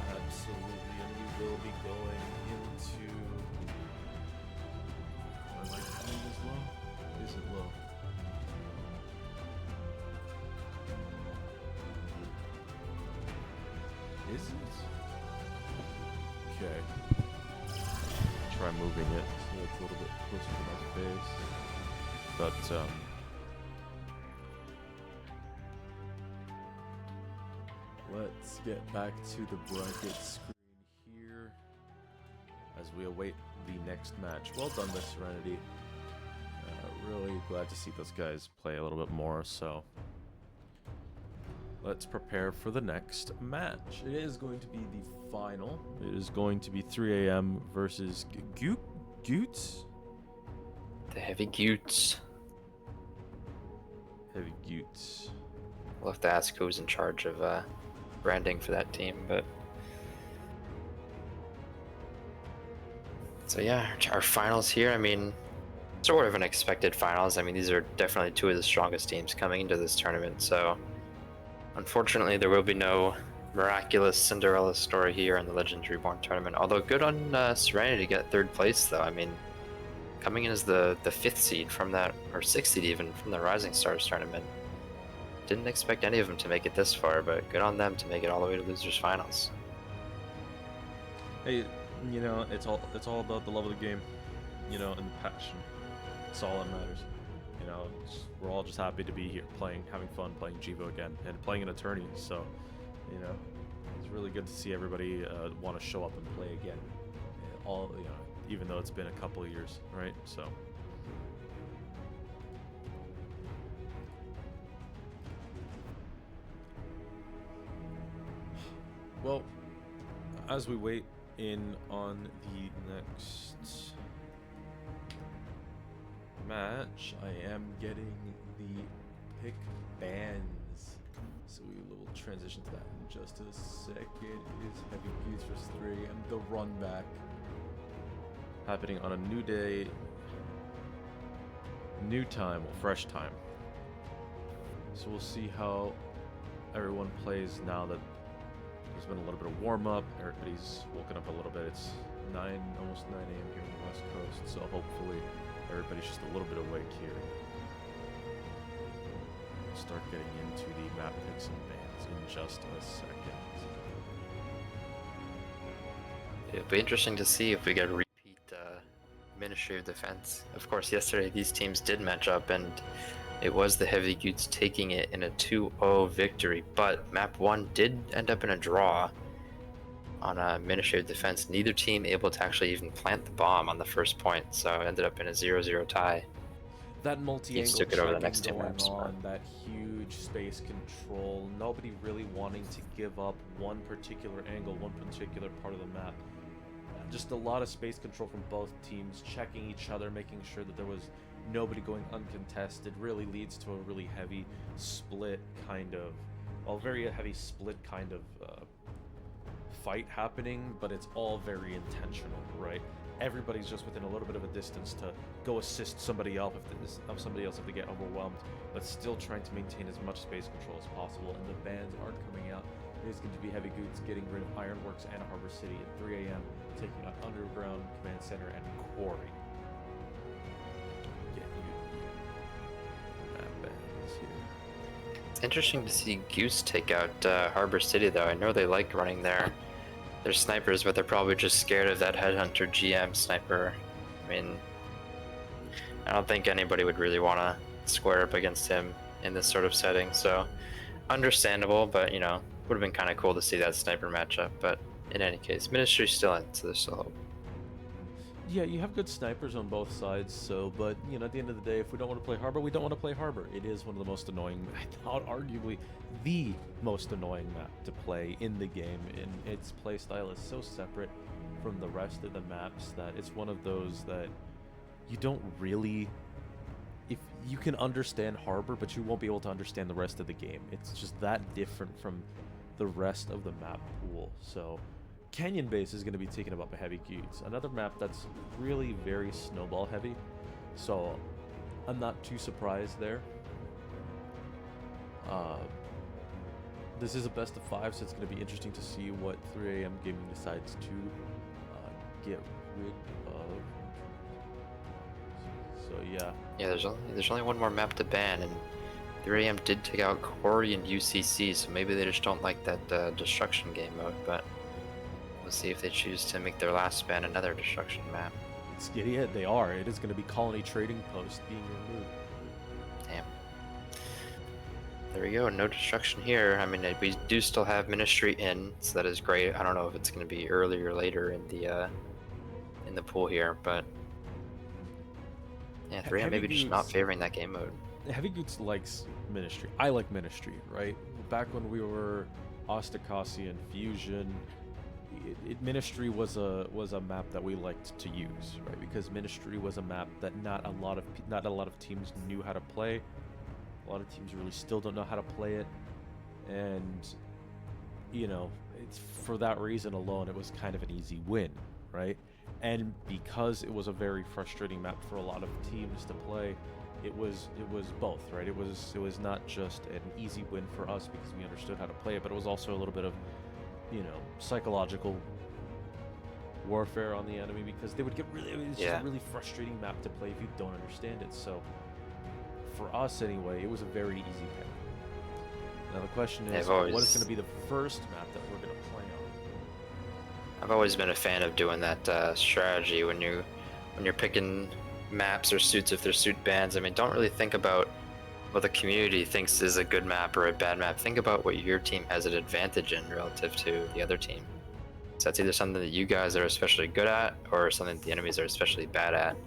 Absolutely, and we will be going into. I like to find this low. Is it low? Is it? Okay. Try moving it so it's a little bit closer to my face. But let's get back to the bracket screen here as we await the next match. Well done, Miss Serenity. Really glad to see those guys play a little bit more, so let's prepare for the next match. It is going to be the final. It is going to be 3 a.m. versus Goots? The heavy Goots. Heavy Goots. We'll have to ask who's in charge of branding for that team, but so yeah, our finals here. I mean, sort of an expected finals. I mean, these are definitely two of the strongest teams coming into this tournament. So unfortunately, there will be no miraculous Cinderella story here in the Legends Reborn tournament. Although good on Serenity to get third place, though. I mean, coming in as the 5th seed from that, or 6th seed even, from the Rising Stars tournament. Didn't expect any of them to make it this far, but good on them to make it all the way to losers finals. Hey, you know, it's all about the love of the game, you know, and the passion. That's all that matters. You know, we're all just happy to be here playing, having fun, playing GVO again, and playing an attorney. So, you know, it's really good to see everybody want to show up and play again. All, you know, even though it's been a couple of years, right? So. Well, as we wait in on the next match, I am getting the pick bans. So we will transition to that in just a second. It is Heavy Goods versus 3 and the run back. Happening on a new day, new time, well, fresh time. So we'll see how everyone plays now that there's been a little bit of warm-up. Everybody's woken up a little bit. It's almost 9 a.m. here on the West Coast, so hopefully everybody's just a little bit awake here. We'll start getting into the map picks and bans in just a second. It'll be interesting to see if we get a repeat Ministry of Defense. Of course, yesterday these teams did match up, and it was the Heavy Goods taking it in a 2-0 victory, but map 1 did end up in a draw on a Ministry of Defense. Neither team able to actually even plant the bomb on the first point, so it ended up in a 0-0 tie. That multi-angle took it over the next two going maps, on, that huge space control, nobody really wanting to give up one particular angle, one particular part of the map. Just a lot of space control from both teams, checking each other, making sure that there was nobody going uncontested. Really leads to a really heavy split kind of, well, very heavy split kind of fight happening, but it's all very intentional, right? Everybody's just within a little bit of a distance to go assist somebody else if they get overwhelmed, but still trying to maintain as much space control as possible. And the bans are coming out. It is going to be Heavy Goods getting rid of Ironworks and Harbor City at 3 a.m., taking out Underground, Command Center, and Quarry. Get you map bans here. It's interesting to see Goose take out Harbor City, though. I know they like running their snipers, but they're probably just scared of that Headhunter GM sniper. I mean, I don't think anybody would really want to square up against him in this sort of setting, so understandable, but, you know, would have been kind of cool to see that sniper matchup. But in any case, Ministry's still in, so there's still hope. Yeah, you have good snipers on both sides, so, but, you know, at the end of the day, if we don't want to play Harbor, we don't want to play Harbor. It is one of the most annoying, arguably the most annoying map to play in the game, and its playstyle is so separate from the rest of the maps that it's one of those that you don't really... If you can understand Harbor, but you won't be able to understand the rest of the game. It's just that different from the rest of the map pool, so... Canyon Base is going to be taken up by Heavy Goods, another map that's really very snowball heavy, so I'm not too surprised there. This is a best of 5, so it's going to be interesting to see what 3 AM Gaming decides to get rid of. So yeah. Yeah, there's only one more map to ban, and 3 AM did take out Quarry and UCC, so maybe they just don't like that destruction game mode, but we'll see if they choose to make their last ban another destruction map. Yeah, they are. It is going to be Colony Trading Post being removed. Damn. There we go, no destruction here. I mean, we do still have Ministry in, so that is great. I don't know if it's going to be earlier or later in the pool here, but yeah, 3M maybe just not favoring that game mode. Heavy Goods likes Ministry. I like Ministry, right? Back when we were Ostacasi and Fusion, Ministry was a map that we liked to use, right? Because Ministry was a map that not a lot of teams knew how to play. A lot of teams really still don't know how to play it, and you know, it's for that reason alone, it was kind of an easy win, right? And because it was a very frustrating map for a lot of teams to play, it was both, right? It was not just an easy win for us because we understood how to play it, but it was also a little bit of, you know, psychological warfare on the enemy because they would get really, it's just a really frustrating map to play if you don't understand it. So for us anyway, it was a very easy pick. Now the question is, what is going to be the first map that we're going to play on? I've always been a fan of doing that strategy when you're picking maps or suits if they're suit bans. I mean, don't really think about what the community thinks is a good map or a bad map. Think about what your team has an advantage in relative to the other team. So that's either something that you guys are especially good at or something that the enemies are especially bad at.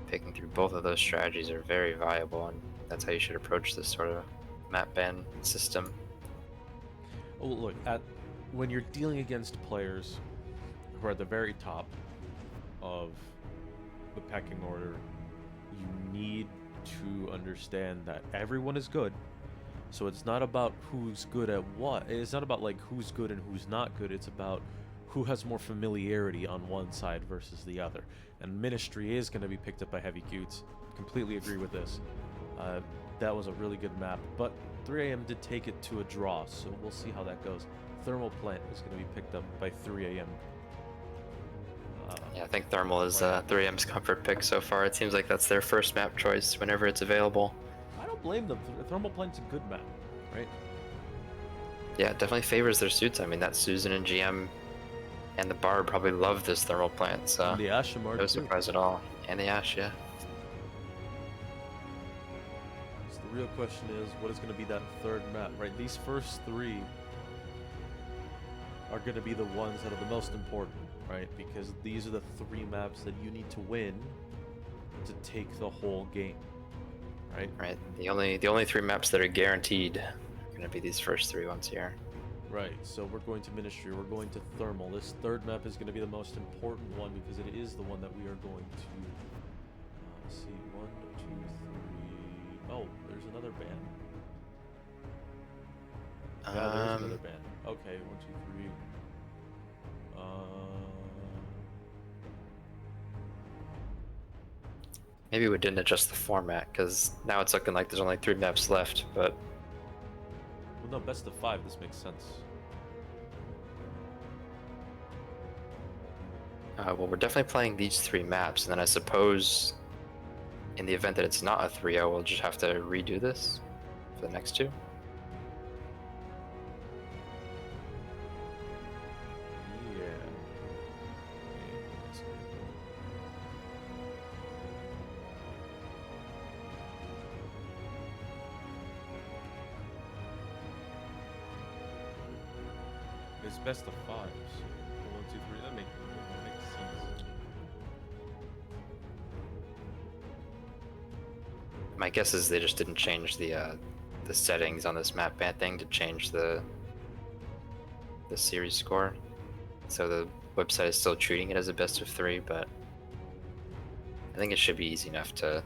Picking through both of those strategies are very viable, and that's how you should approach this sort of map ban system. Oh, look, when you're dealing against players who are at the very top of the pecking order, you need to understand that everyone is good. So it's not about who's good at what. It's not about like who's good and who's not good. It's about who has more familiarity on one side versus the other. And Ministry is going to be picked up by Heavy Goods. Completely agree with this. That was a really good map, but 3 AM did take it to a draw, so we'll see how that goes. Thermal Plant is going to be picked up by 3 AM. Yeah, I think Thermal is 3M's comfort pick so far. It seems like that's their first map choice whenever it's available. I don't blame them. Thermal Plant's a good map, right? Yeah, it definitely favors their suits. I mean, that Susan and GM and the Bard probably love this Thermal Plant, so And the Ashamar no surprise at all. And the Ash, yeah. So the real question is, what is going to be that third map, right? These first 3 are going to be the ones that are the most important, right? Because these are the 3 maps that you need to win to take the whole game, right? Right. The only 3 maps that are guaranteed are going to be these first 3 ones here. Right. So we're going to Ministry. We're going to Thermal. This third map is going to be the most important one because it is the one that we are going to see. 1, 2, 3. Oh, there's another ban. Yeah, there's another ban. Okay, 1, 2, 3. Maybe we didn't adjust the format because now it's looking like there's only 3 maps left, but Well, no, best of 5. This makes sense. well, we're definitely playing these 3 maps, and then I suppose in the event that it's not a 3-0, we'll just have to redo this for the next 2. It's best of 5. So 1, 2, 3. That makes sense. My guess is they just didn't change the settings on this map ban thing to change the series score. So the website is still treating it as a best of 3, but I think it should be easy enough to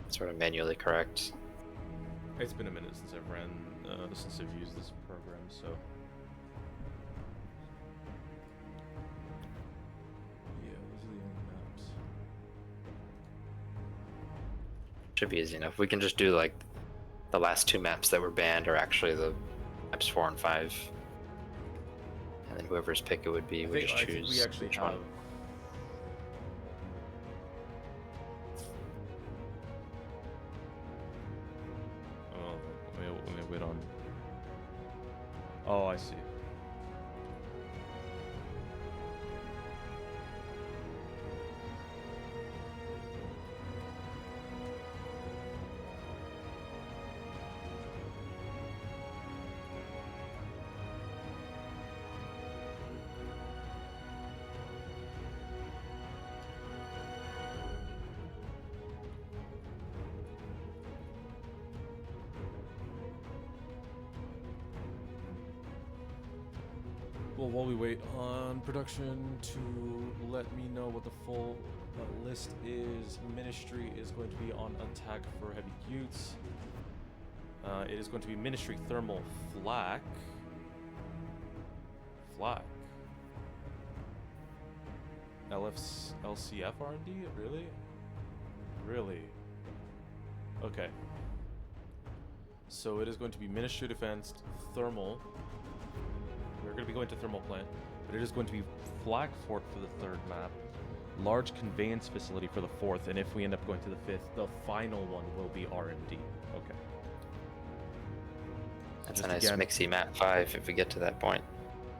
sort of manually correct. It's been a minute since I've since I've used this program, so. Yeah, those are the only maps. Should be easy enough. We can just do like the last 2 maps that were banned are actually the maps 4 and 5. And then whoever's pick it would be, we just I think choose we actually which have. one. Oh, let me wait on. Oh, I see. Well, while we wait on production to let me know what the full list is, Ministry is going to be on attack for heavy utes. It is going to be Ministry Thermal Flak. LCF R&D? Really? Really? Okay. So it is going to be Ministry Defense, Thermal. We're going to be going to Thermal Plant, but it is going to be Flak Fort for the 3rd map, Large Conveyance Facility for the 4th, and if we end up going to the 5th, the final one will be R&D. Okay. That's a nice mixy map 5 if we get to that point.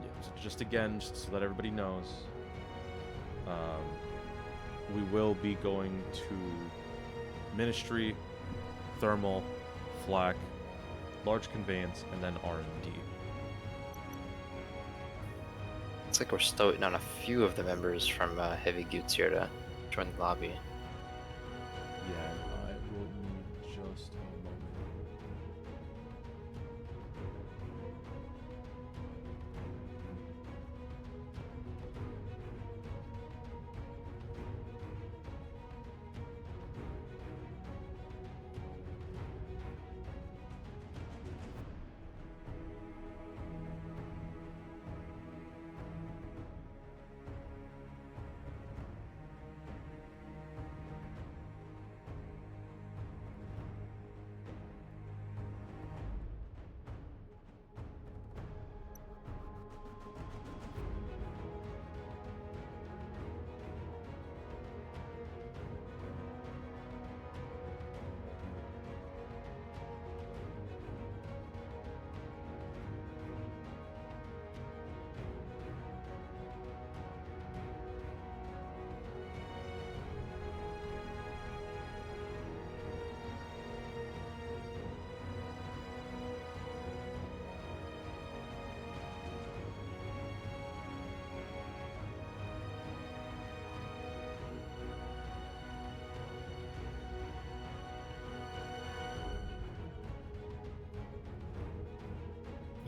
Yeah, so just again, just so that everybody knows, we will be going to Ministry, Thermal, Flak, Large Conveyance, and then R&D. Looks like we're still waiting on a few of the members from Heavy Goots here to join the lobby. Yeah, I will need just a moment.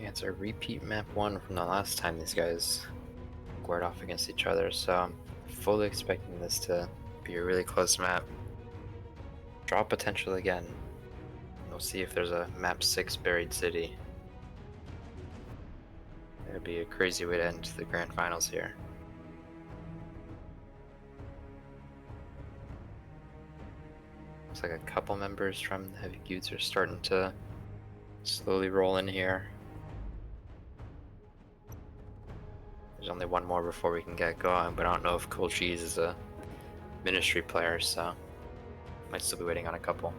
Yeah, it's a repeat map 1 from the last time these guys squared off against each other, so I'm fully expecting this to be a really close map. Draw potential again. We'll see if there's a map 6 buried city. It'd be a crazy way to end the grand finals here. Looks like a couple members from the Heavy Goots are starting to slowly roll in here. There's only one more before we can get going, but I don't know if Cool Cheese is a Ministry player, so might still be waiting on a couple.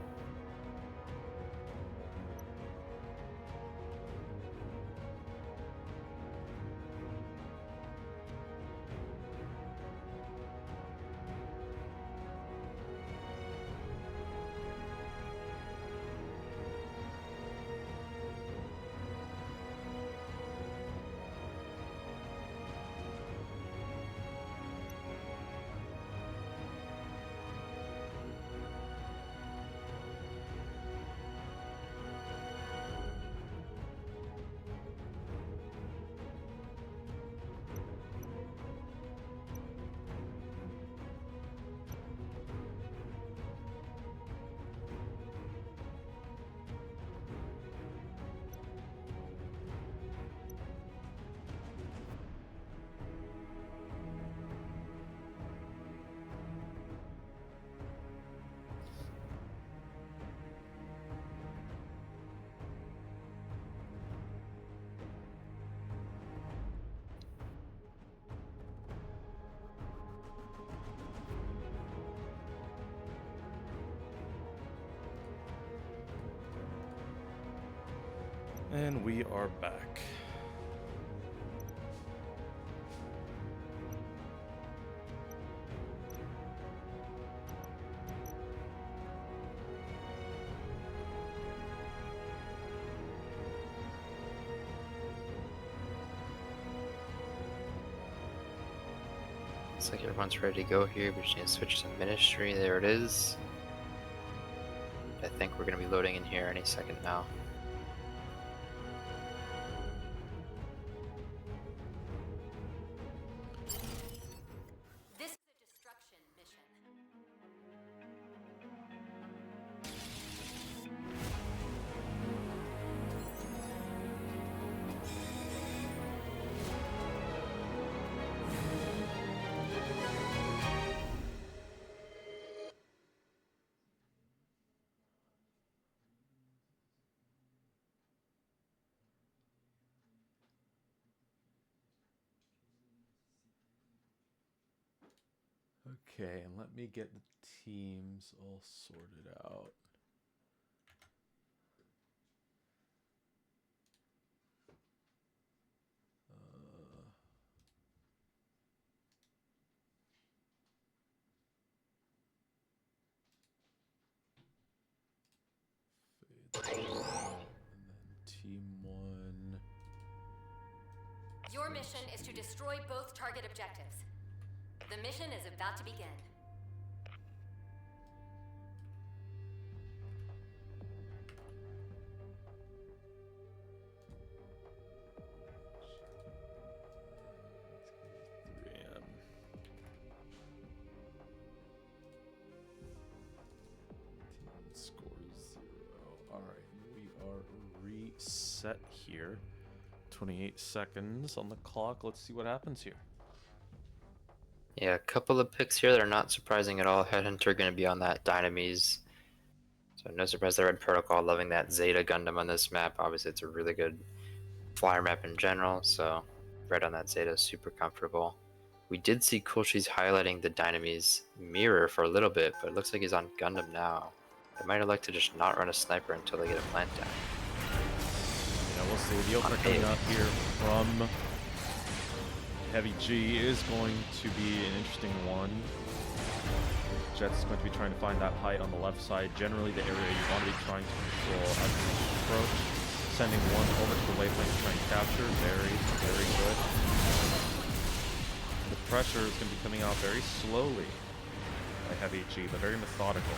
And we are back. Looks like everyone's ready to go here. We just need to switch to ministry. There it is. I think we're going to be loading in here any second now. This is a destruction mission. Okay, and let me get the teams all sorted out. And then team 1. Your mission is to destroy both target objectives. The mission is about to begin. Score 0. Alright, we are reset here. 28 seconds on the clock. Let's see what happens here. Yeah, a couple of picks here that are not surprising at all. Headhunter going to be on that Dynamis. So no surprise the Red Protocol loving that Zeta Gundam on this map. Obviously it's a really good flyer map in general, so Red on that Zeta is super comfortable. We did see Kulshi's highlighting the Dynamis mirror for a little bit, but it looks like he's on Gundam now. They might elect to just not run a sniper until they get a plant down. Yeah, we'll see. The opener coming up here from Heavy G is going to be an interesting one. Jet's going to be trying to find that height on the left side. Generally the area you want to be trying to control as you approach. Sending one over to the waypoint to try and capture. Very, very good. The pressure is going to be coming out very slowly by Heavy G, but very methodical.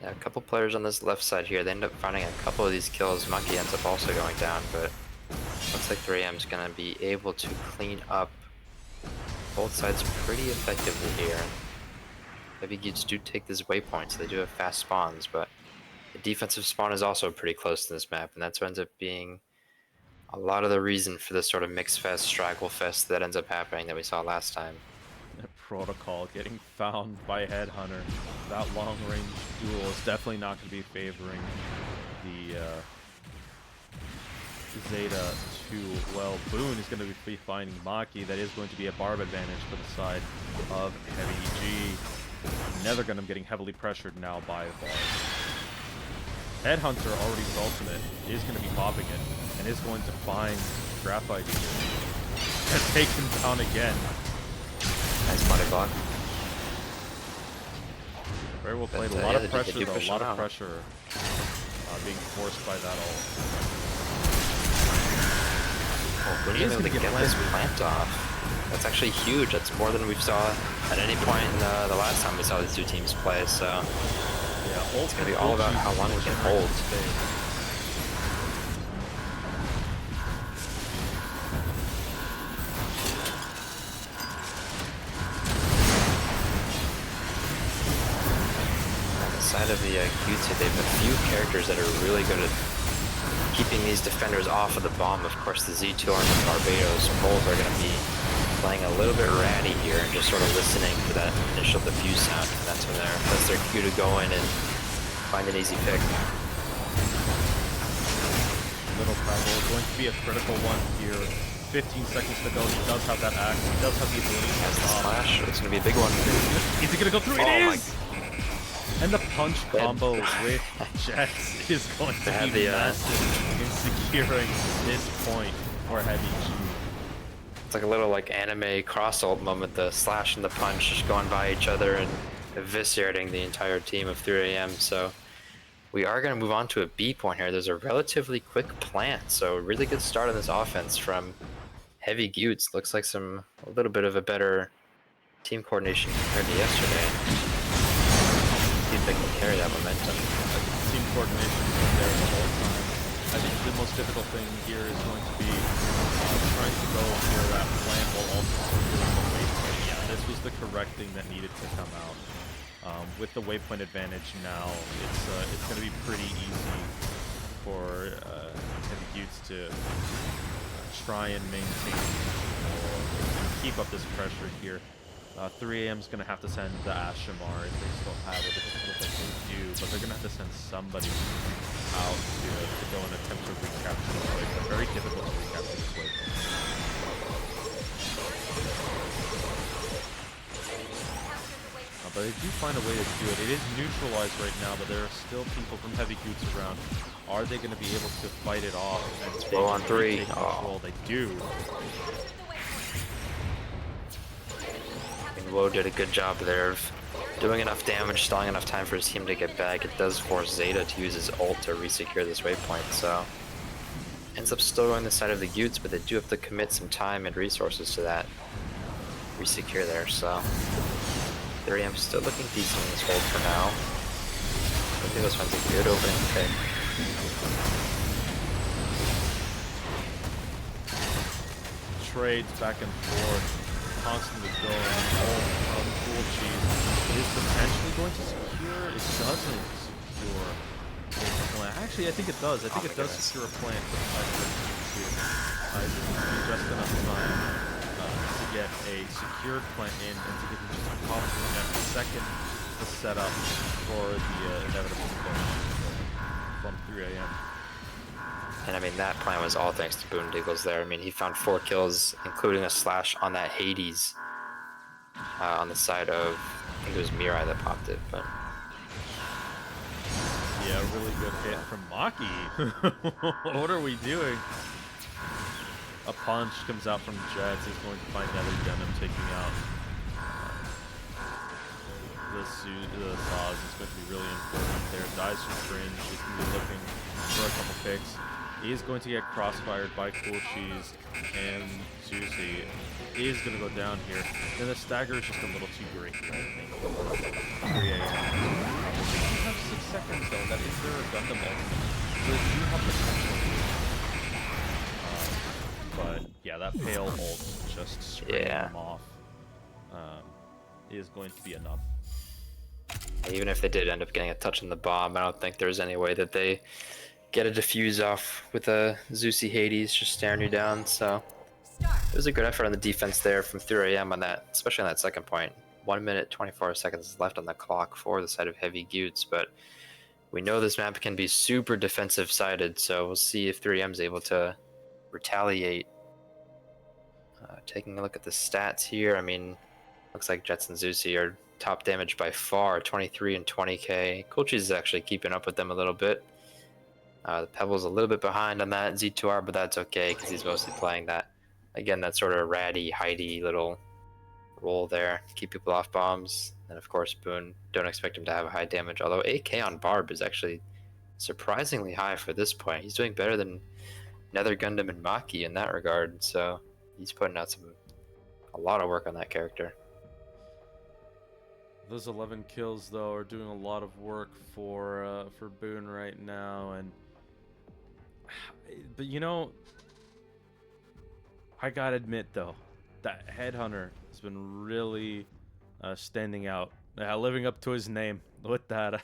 Yeah, a couple players on this left side here. They end up finding a couple of these kills. Monkey ends up also going down, but looks like 3M's going to be able to clean up both sides pretty effectively here. Heavy Geats do take this waypoint, so they do have fast spawns, but the defensive spawn is also pretty close to this map, and that's what ends up being a lot of the reason for this sort of mix fest, straggle fest that ends up happening that we saw last time. That Protocol getting found by Headhunter. That long-range duel is definitely not going to be favoring the Zeta too well. Boone is going to be finding Maki. That is going to be a barb advantage for the side of Heavy G. Nether Gundam getting heavily pressured now by Barb. Headhunter already with ultimate is going to be popping it and is going to find Graphite here. And take him down again. Nice body block. Very well played. But, A lot yeah, of they pressure do though. push A lot him of out. pressure being forced by that ult. Oh, Boone He is able to gonna get get this planted. plant off. That's actually huge. That's more than we saw at any point in the last time we saw these two teams play, so Yeah, it's going to be all about how long we can hold. On the side of the Gyutsu, they have a few characters that are really good at keeping these defenders off of the bomb. Of course, the Z2 and the Barbados both are going to be playing a little bit ratty here and just sort of listening for that initial diffuse sound. And that's when that's their cue to go in and find an easy pick. Little Travel is going to be a critical one here. 15 seconds to go. He does have that axe. He does have the ability to Has the stop. splash. It's going to be a big one. Is he going to go through? Oh It my- is! And the punch combo with Jets is going to have be the, massive in securing this point for Heavy G. It's like a little like anime cross ult moment, the slash and the punch just going by each other and eviscerating the entire team of 3AM. So we are going to move on to a B point here. There's a relatively quick plant, so a really good start on this offense from Heavy Goots. Looks like a little bit of a better team coordination compared to yesterday. See if they can carry that momentum. I think the team coordination is there the whole time. I think the most difficult thing here is going to be trying to go for that plant while also securing the waypoint. Yeah, this was the correct thing that needed to come out. With the waypoint advantage now, it's going to be pretty easy for Heavy Goots to try and maintain or keep up this pressure here. 3AM is going to have to send the Ashamar if they still have it, if they do, but they're going to have to send somebody out to go and attempt to recapture this waypoint. Very difficult to recapture this waypoint. But they do find a way to do it. It is neutralized right now, but there are still people from Heavy Goots around. Are they going to be able to fight it off? And Low on 3. Control? They do. Woe did a good job there of doing enough damage, stalling enough time for his team to get back. It does force Zeta to use his ult to resecure this waypoint, so ends up still going the side of the Goots, but they do have to commit some time and resources to that resecure there. So 3AM still looking decent in this hold for now. I think this one's a good opening pick. Trades back and forth. Constantly going all from Cool Cheese. Is potentially going to secure. It doesn't secure a plant. Actually, I think it does. I think it does secure a plant for the team too. Just enough time to get a secured plant in and to give him just a compliment a second to set up for the inevitable from 3AM. And I mean, that plan was all thanks to Boondiggles there. I mean, he found 4 kills, including a slash on that Hades on the side of, I think it was Mirai that popped it, but... Yeah, really good hit from Maki. What are we doing? A punch comes out from Jets. He's going to find Nether Gundam taking out the Saws. Is going to be really important there. Dies from Fringe. He's going to be looking for a couple picks. He is going to get crossfired by Cool Cheese, and Juicy is going to go down here. Then the stagger is just a little too great, I think. 3 AM. You have 6 seconds though. That is their Gundam ultimate. So they do have potential. But yeah, that pale ult just screening them off is going to be enough. Even if they did end up getting a touch on the bomb, I don't think there's any way that they get a defuse off with a Zeusy Hades just staring you down. So it was a good effort on the defense there from 3AM on that, especially on that second point. 1 minute 24 seconds left on the clock for the side of Heavy Goots, but we know this map can be super defensive sided, so we'll see if 3AM is able to retaliate. Taking a look at the stats here, I mean, looks like Jets and Zeusy are top damage by far, 23 and 20k. Cool Cheese is actually keeping up with them a little bit. The Pebble's a little bit behind on that Z2R, but that's okay because he's mostly playing that, again, that sort of ratty, hidey little role there to keep people off bombs. And of course, Boone, don't expect him to have high damage, although 8k on Barb is actually surprisingly high for this point. He's doing better than Nether Gundam and Maki in that regard, so he's putting out a lot of work on that character. Those 11 kills, though, are doing a lot of work for Boone right now, but you know, I gotta admit though, that Headhunter has been really standing out, living up to his name with that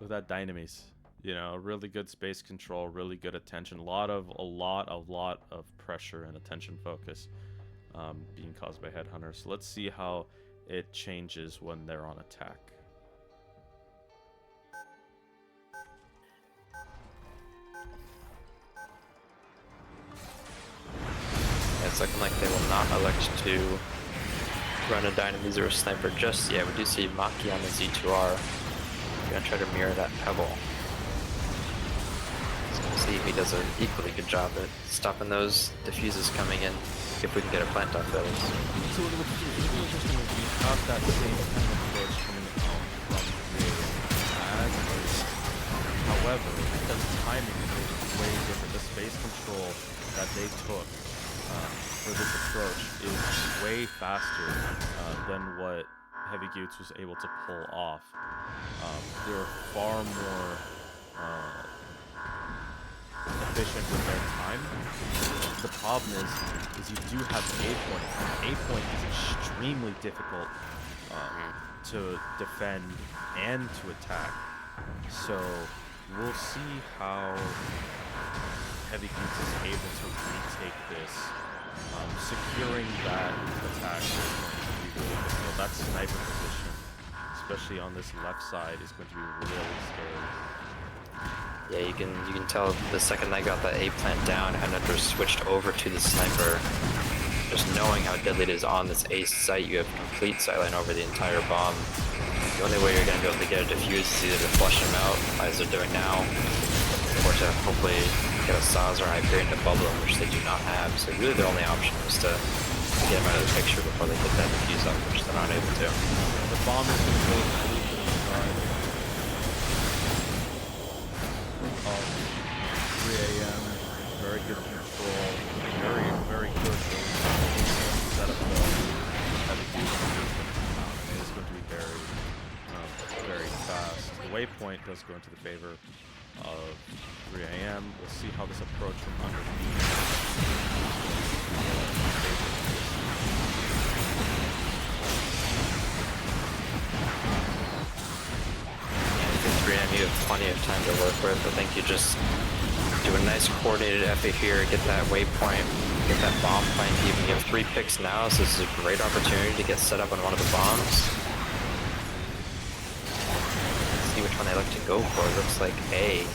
Dynamis. You know, really good space control, really good attention, a lot of pressure and attention focus being caused by Headhunter. So let's see how it changes when they're on attack. It's looking like they will not elect to run a Dynamizer sniper just yet. We do see Maki on the Z2R. We're gonna try to mirror that Pebble. So we'll see if he does an equally good job at stopping those diffuses coming in, if we can get a plant off those. So what's really interesting is we have that same kind of approach coming from however, the timing is way different. The space control that they took for this approach is way faster than what Heavy Goots was able to pull off. They were far more efficient with their time. The problem is you do have A point. A point is extremely difficult to defend and to attack. So we'll see how Heavy Goots is able to retake this. Securing that attack is going to be really difficult. That sniper position, especially on this left side, is going to be really scary. Yeah, you can tell the second they got that A plant down, Headhunter switched over to the sniper. Just knowing how deadly it is on this A site, you have complete sightline over the entire bomb. The only way you're going to be able to get a defuse is either to flush them out, as they're doing now, or to hopefully get a Saz or Hyperion to bubble them, which they do not have. So really the only option is to get them out of the picture before they get that defuse up, which they're not able to. The bomb is controlled fully to the side. 3 a.m. Very good control. Very, very good setup though. Heavy Goots is going to be very fast. The waypoint does go into the favor of 3 a.m. We'll see how this approach from underneath. 3 a.m. you have plenty of time to work with. I think you just do a nice coordinated effort here, get that waypoint, get that bomb plant even. You have 3 picks now, so this is a great opportunity to get set up on one of the bombs. See which one they like to go for. It looks like A.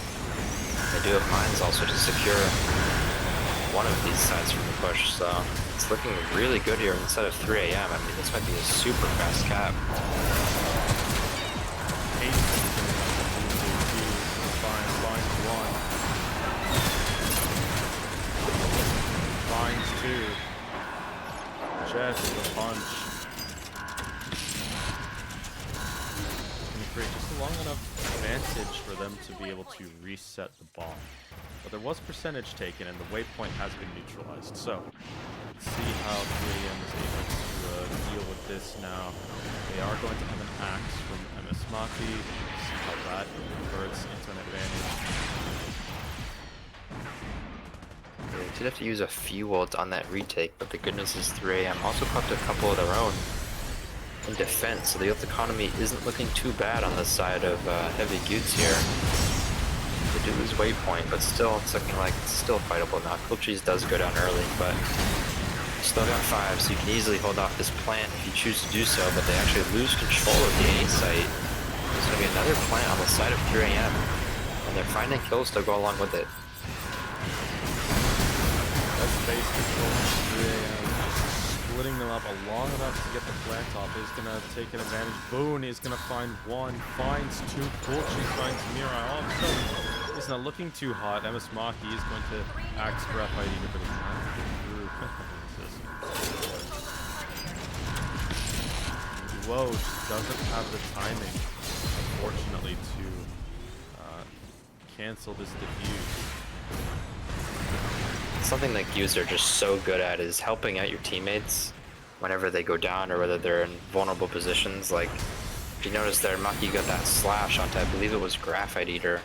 They do have mines also to secure one of these sides from the push, so it's looking really good here instead of 3 a.m. I mean, this might be a super fast cap. Finds 2. Just a punch. Create just a long enough advantage for them to be able to reset the bomb. But there was percentage taken and the waypoint has been neutralized. So let's see how 3am is able to deal with this now. They are going to have an axe from MS Maki. See how that converts into an advantage. They did have to use a few ults on that retake, but the good news is 3 a.m. also popped a couple of their own in defense, so the ult economy isn't looking too bad on the side of Heavy Goots here. They do lose waypoint, but still it's looking like it's still fightable now. Cool Cheese does go down early, but still got 5, so you can easily hold off this plant if you choose to do so, but they actually lose control of the A site. There's going to be another plant on the side of 3 a.m. and they're finding kills to go along with it. That's base control from 3 a.m. Splitting them up long enough to get the plant off. He's going to take an advantage. Boone is going to find 1, finds 2. Cool Cheese finds Mirai. All of a sudden, it's not looking too hot. MS Maki is going to axe Graphite Eater, but it's not through. Whoa, doesn't have the timing, unfortunately, to cancel this defuse. Something that Goots are just so good at is helping out your teammates whenever they go down or whether they're in vulnerable positions. Like, if you notice there, Maki got that slash onto, I believe it was Graphite Eater,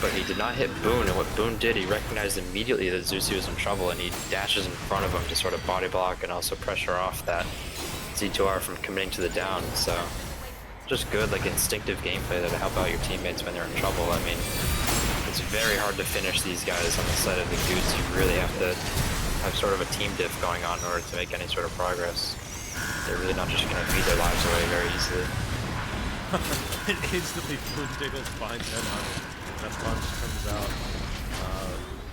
but he did not hit Boone, and what Boone did, he recognized immediately that Zusi was in trouble, and he dashes in front of him to sort of body block and also pressure off that Z2R from committing to the down. So, just good, like, instinctive gameplay there to help out your teammates when they're in trouble. I mean, it's very hard to finish these guys on the side of the Goots. You really have to have sort of a team diff going on in order to make any sort of progress. They're really not just going to feed their lives away very easily. Instantly, Boone Diggles finds Headhunter. That punch comes out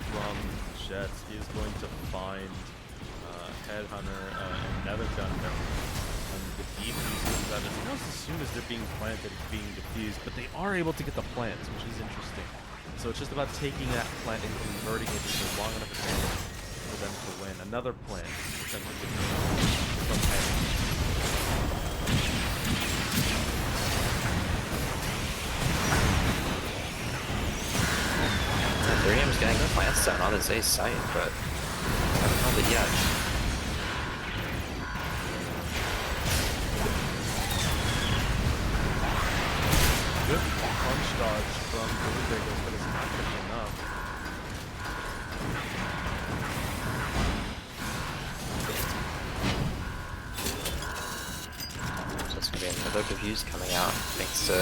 from Jets. He is going to find Headhunter and another Gundam. the defuses that it's almost as soon as they're being planted, it's being diffused, but they are able to get the plants, which is interesting. So it's just about taking that plant and converting it into a long enough advantage for them to win. Another plant, essentially from Henry. 3M's getting the plants down on his A site, but haven't found it yet. Good punch dodge from Lichgrave, but it's not good enough. So it's going to be another diffuse coming out thanks to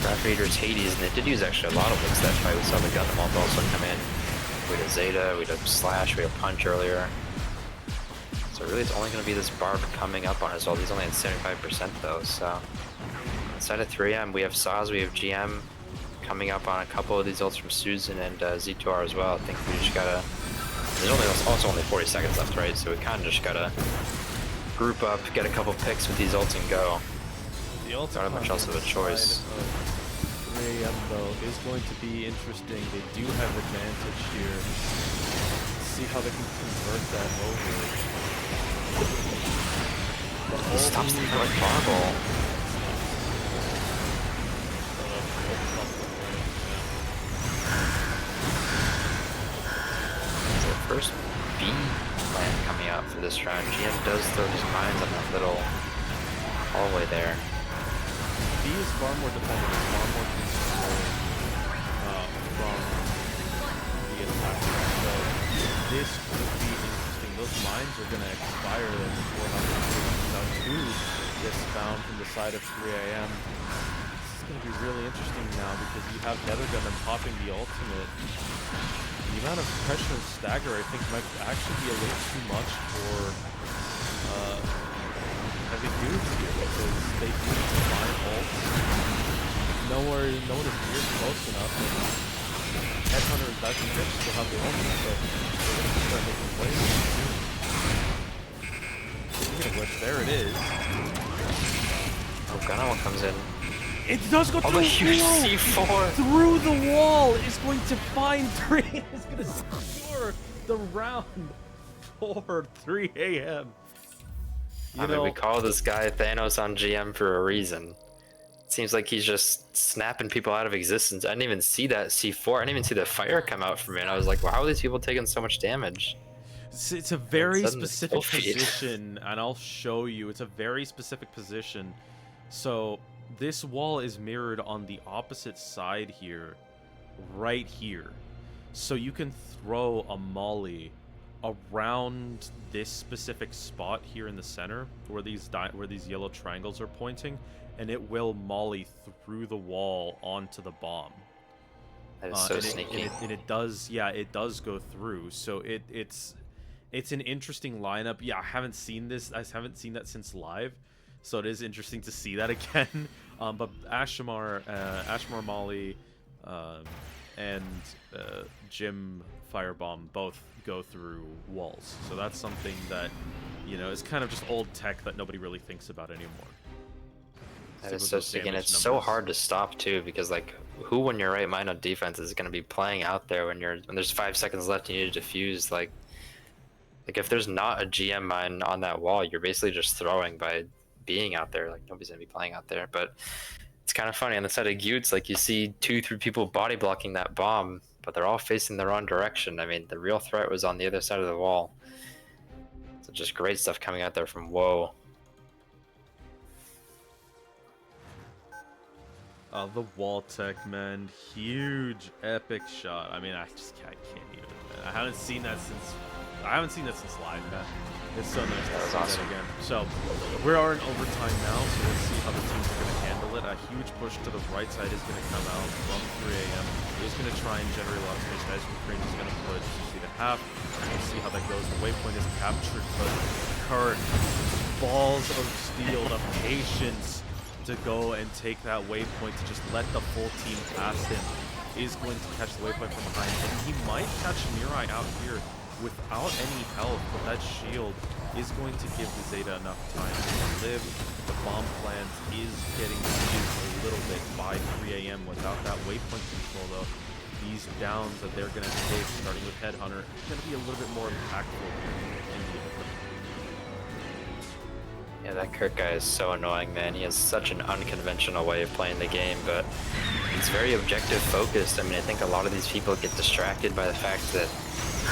Raptor Eater's Hades, and they did use actually a lot of licks that fight. We saw the Gundam ult also come in. We had a Zeta, we had a Slash, we had a Punch earlier. So really it's only going to be this Barb coming up on his ult. He's only at 75% though, so... Inside of 3M, we have Saz, we have GM coming up on a couple of these ults from Susan and Z2R as well. I think we just gotta... There's also only 40 seconds left, right? So we kind of just gotta group up, get a couple picks with these ults and go. The ult Not much else of a choice. 3AM though is going to be interesting. They do have advantage here. See how they can convert that over. He stops the like marble. First B plant coming out for this round. GM does throw his mines on that little hallway there. B is far more defendable, far more controlled from the attack. So this would be interesting. Those mines are going to expire before now 2 gets found from the side of 3AM. This is going to be really interesting now because you have Nether Gundam popping the ultimate. The amount of pressure and stagger, I think, might actually be a little too much for heavy dudes here because they do need to find ults. No one is near close enough. And Headhunter and Dyson Fish still have the ultimate, but they're going to start making plays soon. Speaking of which, there it is. Oh, Gunamo comes in. It does go through the wall! C4! Through the wall is going to find 3. It's going to secure the round for 3 AM. I mean, we call this guy Thanos on GM for a reason. It seems like he's just snapping people out of existence. I didn't even see that C4. I didn't even see the fire come out from it. I was like, wow, are these people taking so much damage? It's a very specific position, and I'll show you. It's a very specific position. So... this wall is mirrored on the opposite side here, right here. So you can throw a molly around this specific spot here in the center, where these yellow triangles are pointing, and it will molly through the wall onto the bomb. That is so sneaky. And it does, yeah, it does go through. So it's an interesting lineup. Yeah, I haven't seen this. I haven't seen that since live. So it is interesting to see that again. But Ashmar Molly, and Jim Firebomb both go through walls. So that's something that, you know, is kind of just old tech that nobody really thinks about anymore. That is so sick, and it's so hard to stop too, because like, who when you're right mind on defense is going to be playing out there when there's 5 seconds left and you need to defuse? Like if there's not a GM mine on that wall, you're basically just throwing by being out there. Like, nobody's gonna be playing out there. But it's kind of funny on the side of Gutes, like you see 2-3 people body blocking that bomb, but they're all facing the wrong direction. I mean, the real threat was on the other side of the wall. So just great stuff coming out there from Woe. The wall tech, man, huge epic shot. I mean, I can't even. I haven't seen that since live, man. It's so nice to see that again. So, we are in overtime now, so let's see how the teams are going to handle it. A huge push to the right side is going to come out from 3 AM. He's going to try and generate a lot of space. Nice from Crane is going to push. You see the half. We'll see how that goes. The waypoint is captured, but Kurt, balls of steel, the patience to go and take that waypoint, to just let the full team pass him, is going to catch the waypoint from behind. And he might catch Mirai out here without any health, but that shield is going to give the Zeta enough time to live. The bomb plant is getting used a little bit by 3 a.m. without that waypoint control, though. These downs that they're going to take, starting with Headhunter, are going to be a little bit more impactful in the open. Yeah, that Kirk guy is so annoying, man. He has such an unconventional way of playing the game, but he's very objective focused. I mean, I think a lot of these people get distracted by the fact that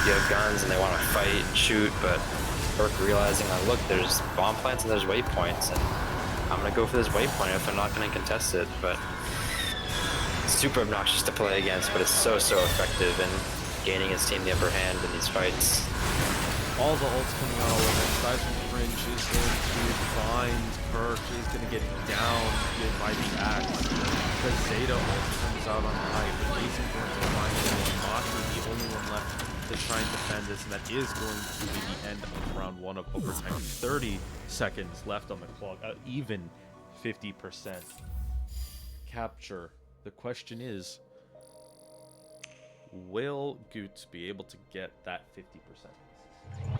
you have guns and they want to fight and shoot, but Kirk realizing, like, look, there's bomb plants and there's waypoints, and I'm going to go for this waypoint if I'm not going to contest it, but it's super obnoxious to play against, but it's so effective in gaining his team the upper hand in these fights. All the ults coming out, and then Seismic Fringe is going to find Kirk, is going to get down by the axe. The Zeta ult comes out on high, but Jason going to find Maki, the only one left to try and defend this, and that is going to be the end of round 1 of overtime. 30 seconds left on the clock, even 50% capture. The question is, will Goots be able to get that 50%? Final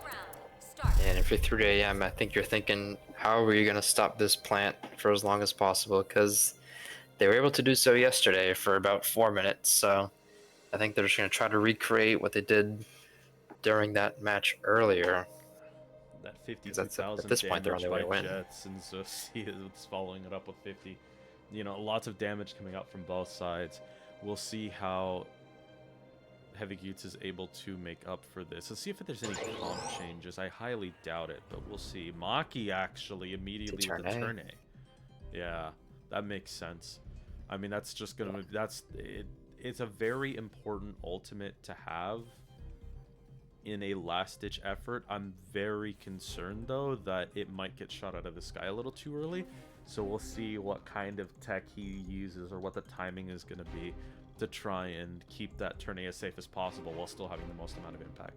round. Start. And if you're 3 a.m., I think you're thinking, how are you going to stop this plant for as long as possible? Because they were able to do so yesterday for about 4 minutes, so I think they're just going to try to recreate what they did during that match earlier. That 52,000 at this point, they're on their way to win. Jets, and Zosi is following it up with 50. You know, lots of damage coming up from both sides. We'll see how Heavy Goots is able to make up for this. Let's see if there's any comp changes. I highly doubt it, but we'll see. Maki actually immediately with the turn A. Yeah, that makes sense. I mean, that's just gonna it's a very important ultimate to have in a last-ditch effort. I'm very concerned though that it might get shot out of the sky a little too early, so we'll see what kind of tech he uses or what the timing is going to be to try and keep that turn A as safe as possible while still having the most amount of impact.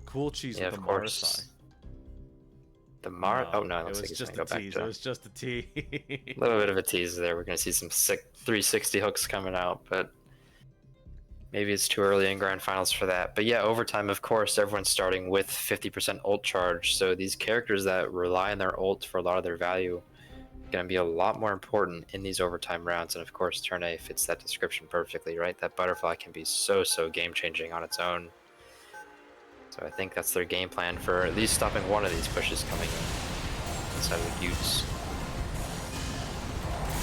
Cool cheese with the Marisai. The Mar? Oh no, it was just a tease. It was just a tease. A little bit of a tease there. We're going to see some sick 360 hooks coming out, but maybe it's too early in grand finals for that. But yeah, overtime, of course, everyone's starting with 50% ult charge. So these characters that rely on their ult for a lot of their value are going to be a lot more important in these overtime rounds. And of course, turn A fits that description perfectly, right? That butterfly can be so game-changing on its own. So I think that's their game plan for at least stopping one of these pushes coming in inside of the Utes.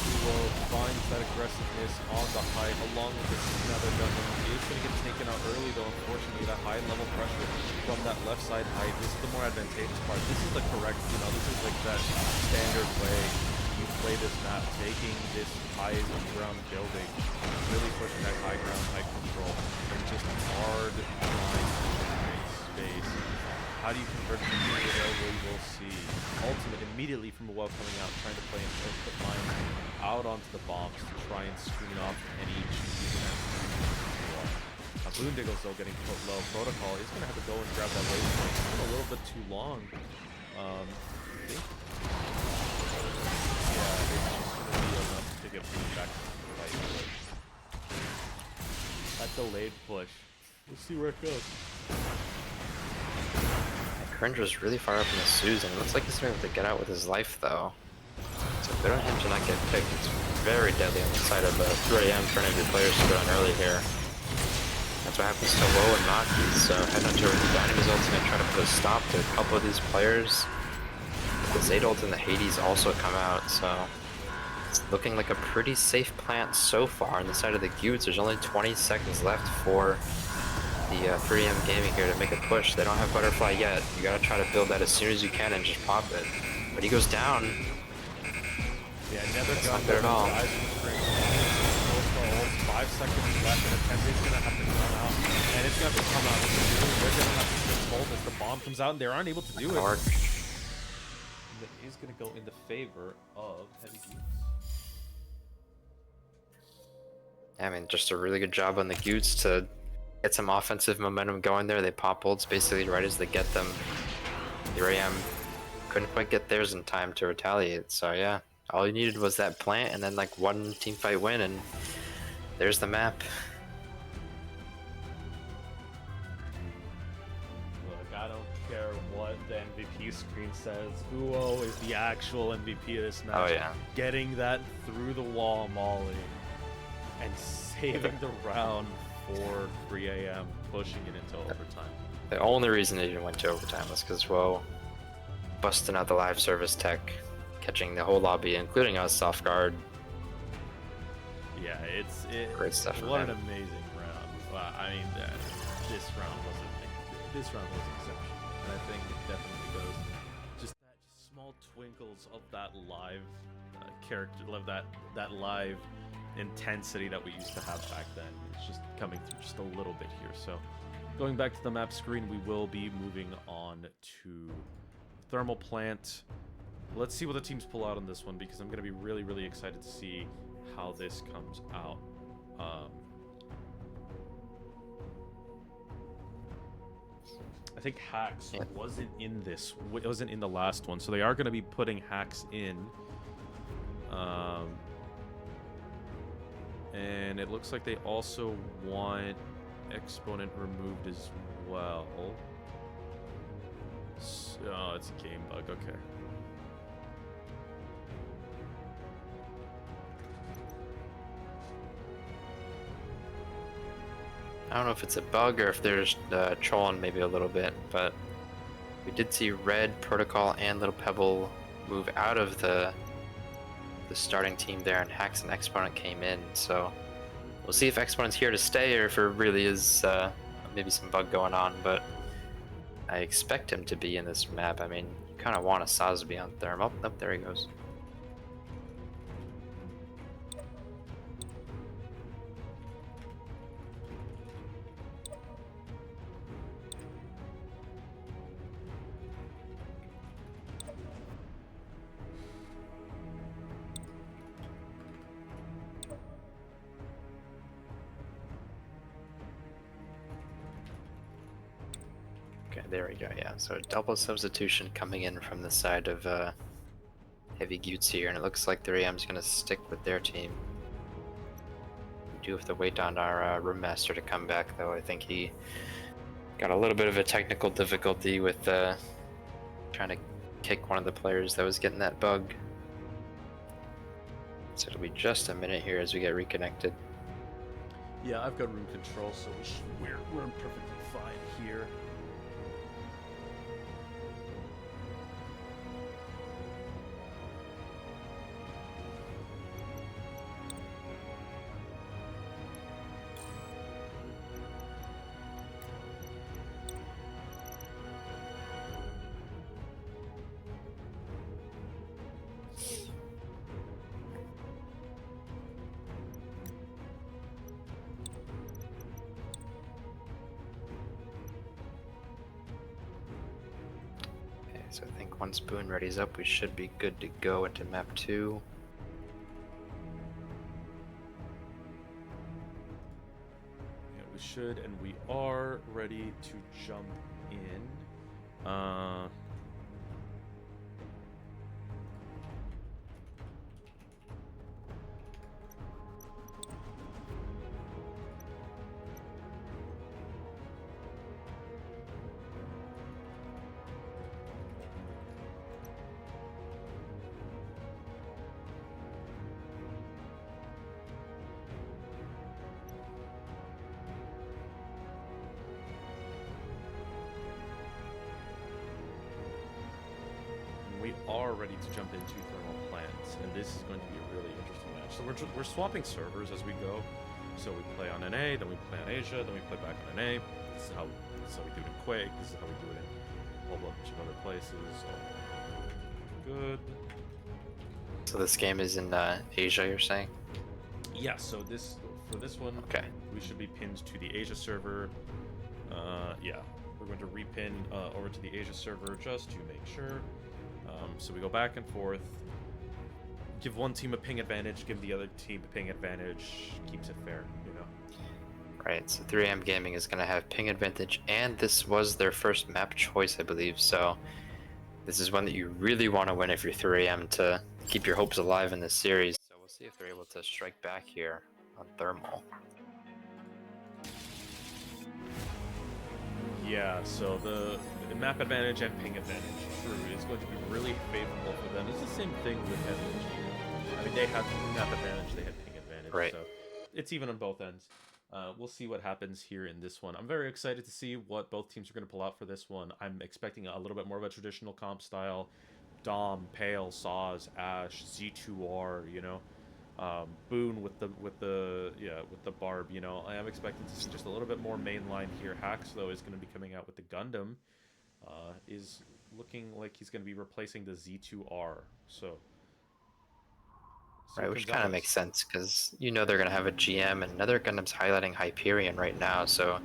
He will find that aggressiveness on the height along with this another Gundam. He is going to get taken out early though, unfortunately. That high level pressure from that left side height. This is the more advantageous part. This is the correct, this is like that standard way you play this map, taking this high ground building, really pushing that high ground, high control, and just hard trying to create space. How do you convert it to we will see. Ultimate immediately from a well coming out, trying to play and put lines out onto the bombs to try and screen off any Boondiggle's though getting put low. Protocol is going to have to go and grab that waypoint. It's been a little bit too long. I think. Yeah, it's just going to be enough to get pushed back to the fight. That delayed push. We'll see where it goes. Cringer's really far up in the Susan. It looks like he's going to have to get out with his life, though. So good on him to not get picked. It's very deadly on the side of 3 a.m. for any of your players to go on early here. That's what happens to Woe and Maki. So Headhunter dining his ultimate, trying to put a stop to a couple of these players. The Zeta ult and the Hades also come out, so it's looking like a pretty safe plant so far. On the side of the Goots, there's only 20 seconds left for the 3M Gaming here to make a push. They don't have Butterfly yet. You gotta try to build that as soon as you can and just pop it. But he goes down. Yeah, never That's not good at all. 5 seconds left, and Attempt's gonna have to come out. And it's gonna have to come out soon. They're gonna have to get told as the bomb comes out, and they aren't able to do it. That is gonna go in the favor of Heavy Goots. I mean, just a really good job on the Goots to get some offensive momentum going there. They pop ults basically right as they get them. 3AM couldn't quite get theirs in time to retaliate, so yeah. All you needed was that plant and then like one team fight win, and there's the map. MVP screen says Uo is the actual MVP of this match. Oh yeah. Getting that through the wall molly and saving the round for 3 a.m., pushing it into overtime. The only reason it even went to overtime was because Woe busting out the live service tech, catching the whole lobby, including us, off guard. Yeah, Great stuff from What an him. amazing round. Wow, I mean, this round was exceptional, and I think it definitely goes. Just that small twinkles of that live character, love that live intensity that we used to have back then. It's just coming through just a little bit here. So, going back to the map screen, we will be moving on to thermal plant. Let's see what the teams pull out on this one, because I'm going to be really, really excited to see how this comes out. I think Hacks wasn't in this. It wasn't in the last one, so they are going to be putting Hacks in. And it looks like they also want Exponent removed as well. Oh, it's a game bug. Okay. I don't know if it's a bug or if they're just trolling maybe a little bit, but we did see Red, Protocol, and Little Pebble move out of the starting team there, and Hacks and Exponent came in. So we'll see if Exponent's here to stay or if it really is maybe some bug going on, but I expect him to be in this map. I mean, you kind of want a Sazby on Therm. Oh, there he goes. Okay, there we go, yeah. So double substitution coming in from the side of Heavy Goots here, and it looks like 3M's going to stick with their team. We do have to wait on our Room Master to come back, though. I think he got a little bit of a technical difficulty with trying to kick one of the players that was getting that bug. So it'll be just a minute here as we get reconnected. Yeah, I've got room control, so we're perfectly fine here. So I think once Boone ready's up, we should be good to go into map 2. Yeah, we should, and we are ready to jump in. We are ready to jump into thermal plants, and this is going to be a really interesting match. So we're swapping servers as we go. So we play on NA, then we play on Asia, then we play back on NA. This is how we do it in Quake. This is how we do it in a whole bunch of other places. So good. So this game is in Asia, you're saying? Yeah. So for this one, Okay. we should be pinned to the Asia server. Yeah, we're going to repin over to the Asia server just to make sure. So we go back and forth, give one team a ping advantage, give the other team a ping advantage, keeps it fair, you know. Right, so 3M Gaming is going to have ping advantage, and this was their first map choice, I believe, so this is one that you really want to win if you're 3M to keep your hopes alive in this series. So we'll see if they're able to strike back here on Thermal. Yeah, so the map advantage and ping advantage, true, is going to be really favorable for them. It's the same thing with MLG. I mean, they had map advantage, they had ping advantage, Right. so it's even on both ends. We'll see what happens here in this one. I'm very excited to see what both teams are going to pull out for this one. I'm expecting a little bit more of a traditional comp style. Dom, Pale, Saz, Ash, Z2R, you know. Boone with the barb, you know. I am expecting to see just a little bit more mainline here. Hax, though, is going to be coming out with the Gundam. Is looking like he's going to be replacing the Z2R. So Right, which kind of makes sense, because you know they're going to have a GM, and another Gundam's highlighting Hyperion right now, so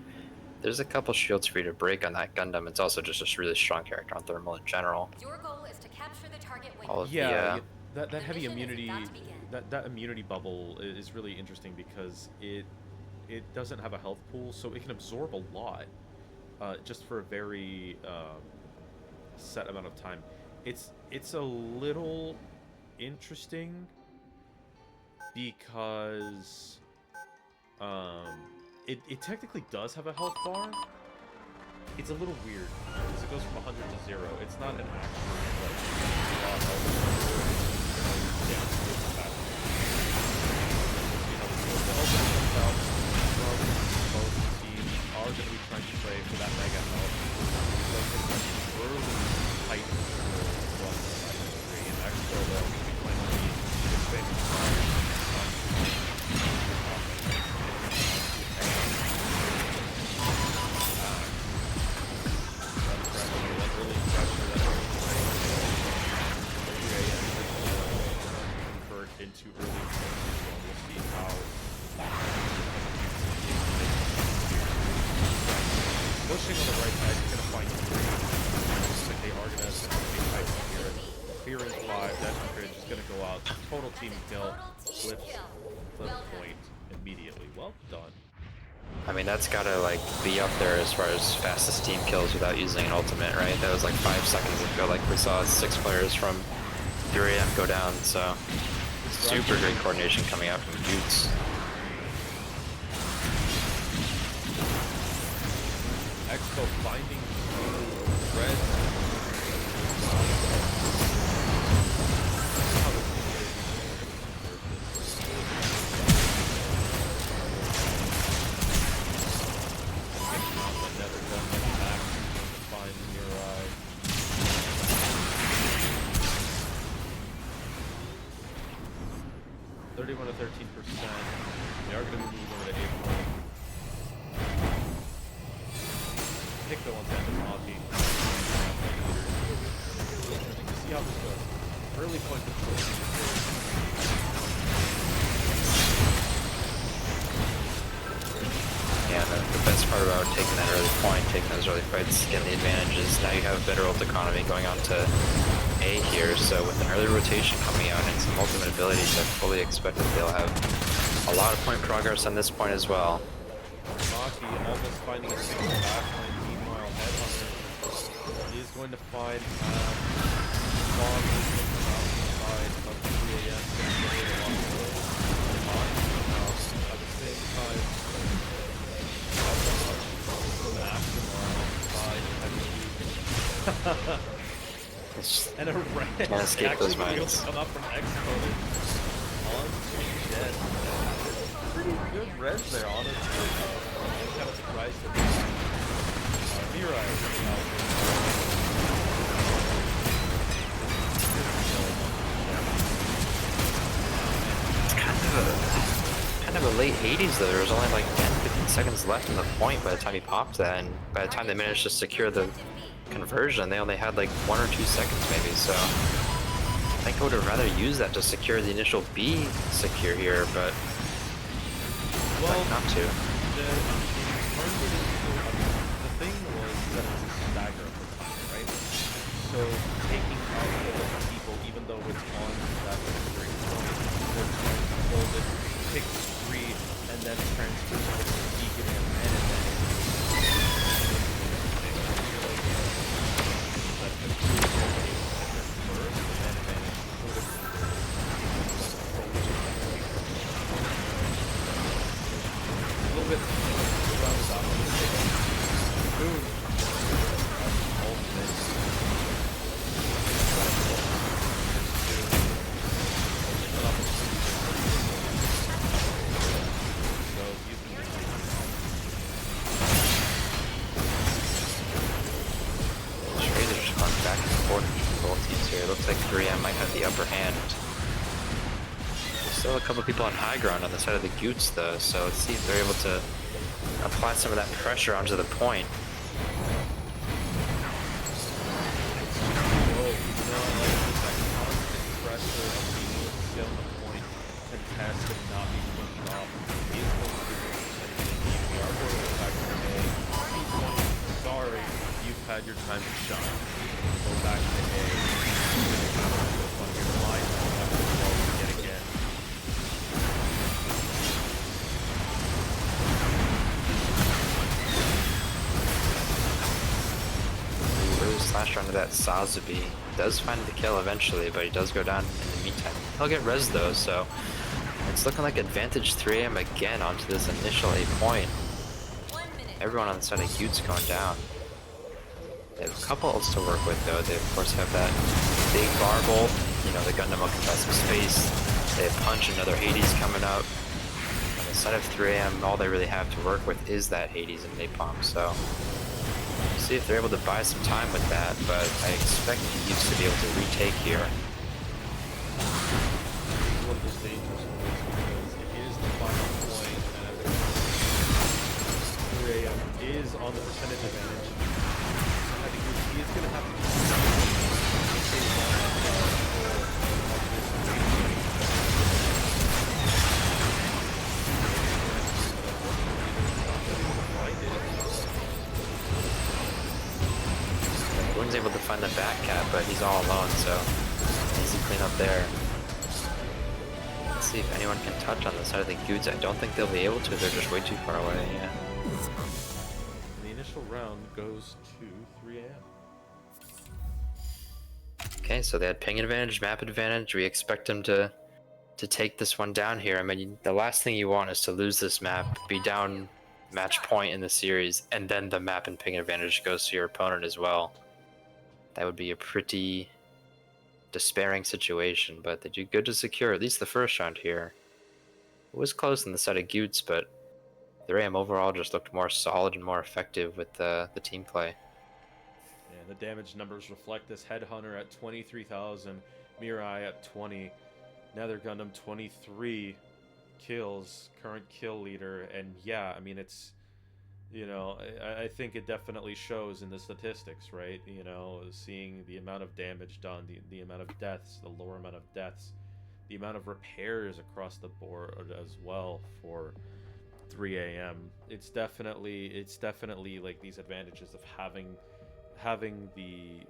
there's a couple shields for you to break on that Gundam. It's also just a really strong character on Thermal in general. Your goal is to capture the target when All of that The heavy mission is immunity, about to begin. that immunity bubble is really interesting because it doesn't have a health pool, so it can absorb a lot, just for a very set amount of time. It's a little interesting because it technically does have a health bar. It's a little weird because it goes from 100 to 0. It's not an actual like raw health down to its capacity. You know, the opening comes out from both teams are going to be trying to play for that mega health. So it's an early fight for 1 5 3 and Expo though is going to be expanding into early extensions, so we'll see how pushing on the right side is going to find three. Looks like they are going to be type here. Clearing 5, that upgrade is going to go out. Total team kill. Flip point immediately. Well done. I mean, that's got to like be up there as far as fastest team kills without using an ultimate, right? That was like 5 seconds ago. Like we saw 6 players from 3 AM go down, so super great coordination coming out from Jutes. Expo finding red. Another gun back to find Mirai. 31 to 13%. They are going to be moving over to 8 point. Pick the one side of hockey. Interesting to see how this goes. Early point control. Yeah, the best part about taking that early point, taking those early fights, getting the advantage is now you have better ult economy going on to A here, so with an early rotation coming out and some ultimate abilities, I fully expect that they'll have a lot of point progress on this point as well. Maki almost finding a single backline, meanwhile Headhunter is going to find Bomb is going to come out inside of 3 AM at the same time. And a red Can't escape actually those be able mines. to come up from Exponent onto dead. Pretty good res there, honestly. I'm kind of surprised at Mirai coming out Kind of a late 80s though. There was only like 10-15 seconds left in the point by the time he popped that, and by the time they managed to secure the conversion, they only had like 1 or 2 seconds maybe, so I think I would have rather used that to secure the initial B secure here, but not to. The thing was that it was a stagger of the time, right? So taking out all the people, even though it's on that triggering point, they're trying to hold it, pick 3, and then transfer over to B, giving a man advantage. A little bit rounded off. Boom. upper hand. There's still a couple people on high ground on the side of the Goots though, so let's see if they're able to apply some of that pressure onto the point. Had your time to shine. Go back to A. On your line, yet again. Really slashed onto that Sazabi. Does find the kill eventually, but he does go down in the meantime. He'll get res though, so it's looking like advantage 3am again onto this initial A point. Everyone on the side of Utes going down. They have a couple ults to work with though. They of course have that big Garble, you know, the Gundam will contest some space. They have Punch, another Hades coming up. On the side of 3am, all they really have to work with is that Hades and Napalm, so we'll see if they're able to buy some time with that, but I expect the Utes to be able to retake here. What is dangerous because it is the final point, and 3am is on the percentage advantage. He is going to have to Woon's able to find the back cap, but he's all alone, so easy cleanup there. Let's see if anyone can touch on the side of the Goods. I don't think they'll be able to, they're just way too far away, yeah. The initial round goes to 3am. Okay, so they had ping advantage, map advantage. We expect them to take this one down here. I mean, the last thing you want is to lose this map, be down match point in the series, and then the map and ping advantage goes to your opponent as well. That would be a pretty despairing situation, but they do good to secure at least the first round here. It was close on the side of Goots, but the RAM overall just looked more solid and more effective with the team play. And the damage numbers reflect this. Headhunter at 23,000, Mirai at 20, Nether Gundam 23 kills, current kill leader, and yeah, I mean, it's, you know, I think it definitely shows in the statistics, right? You know, seeing the amount of damage done, the amount of deaths, the lower amount of deaths, the amount of repairs across the board as well for 3am. It's definitely like these advantages of having the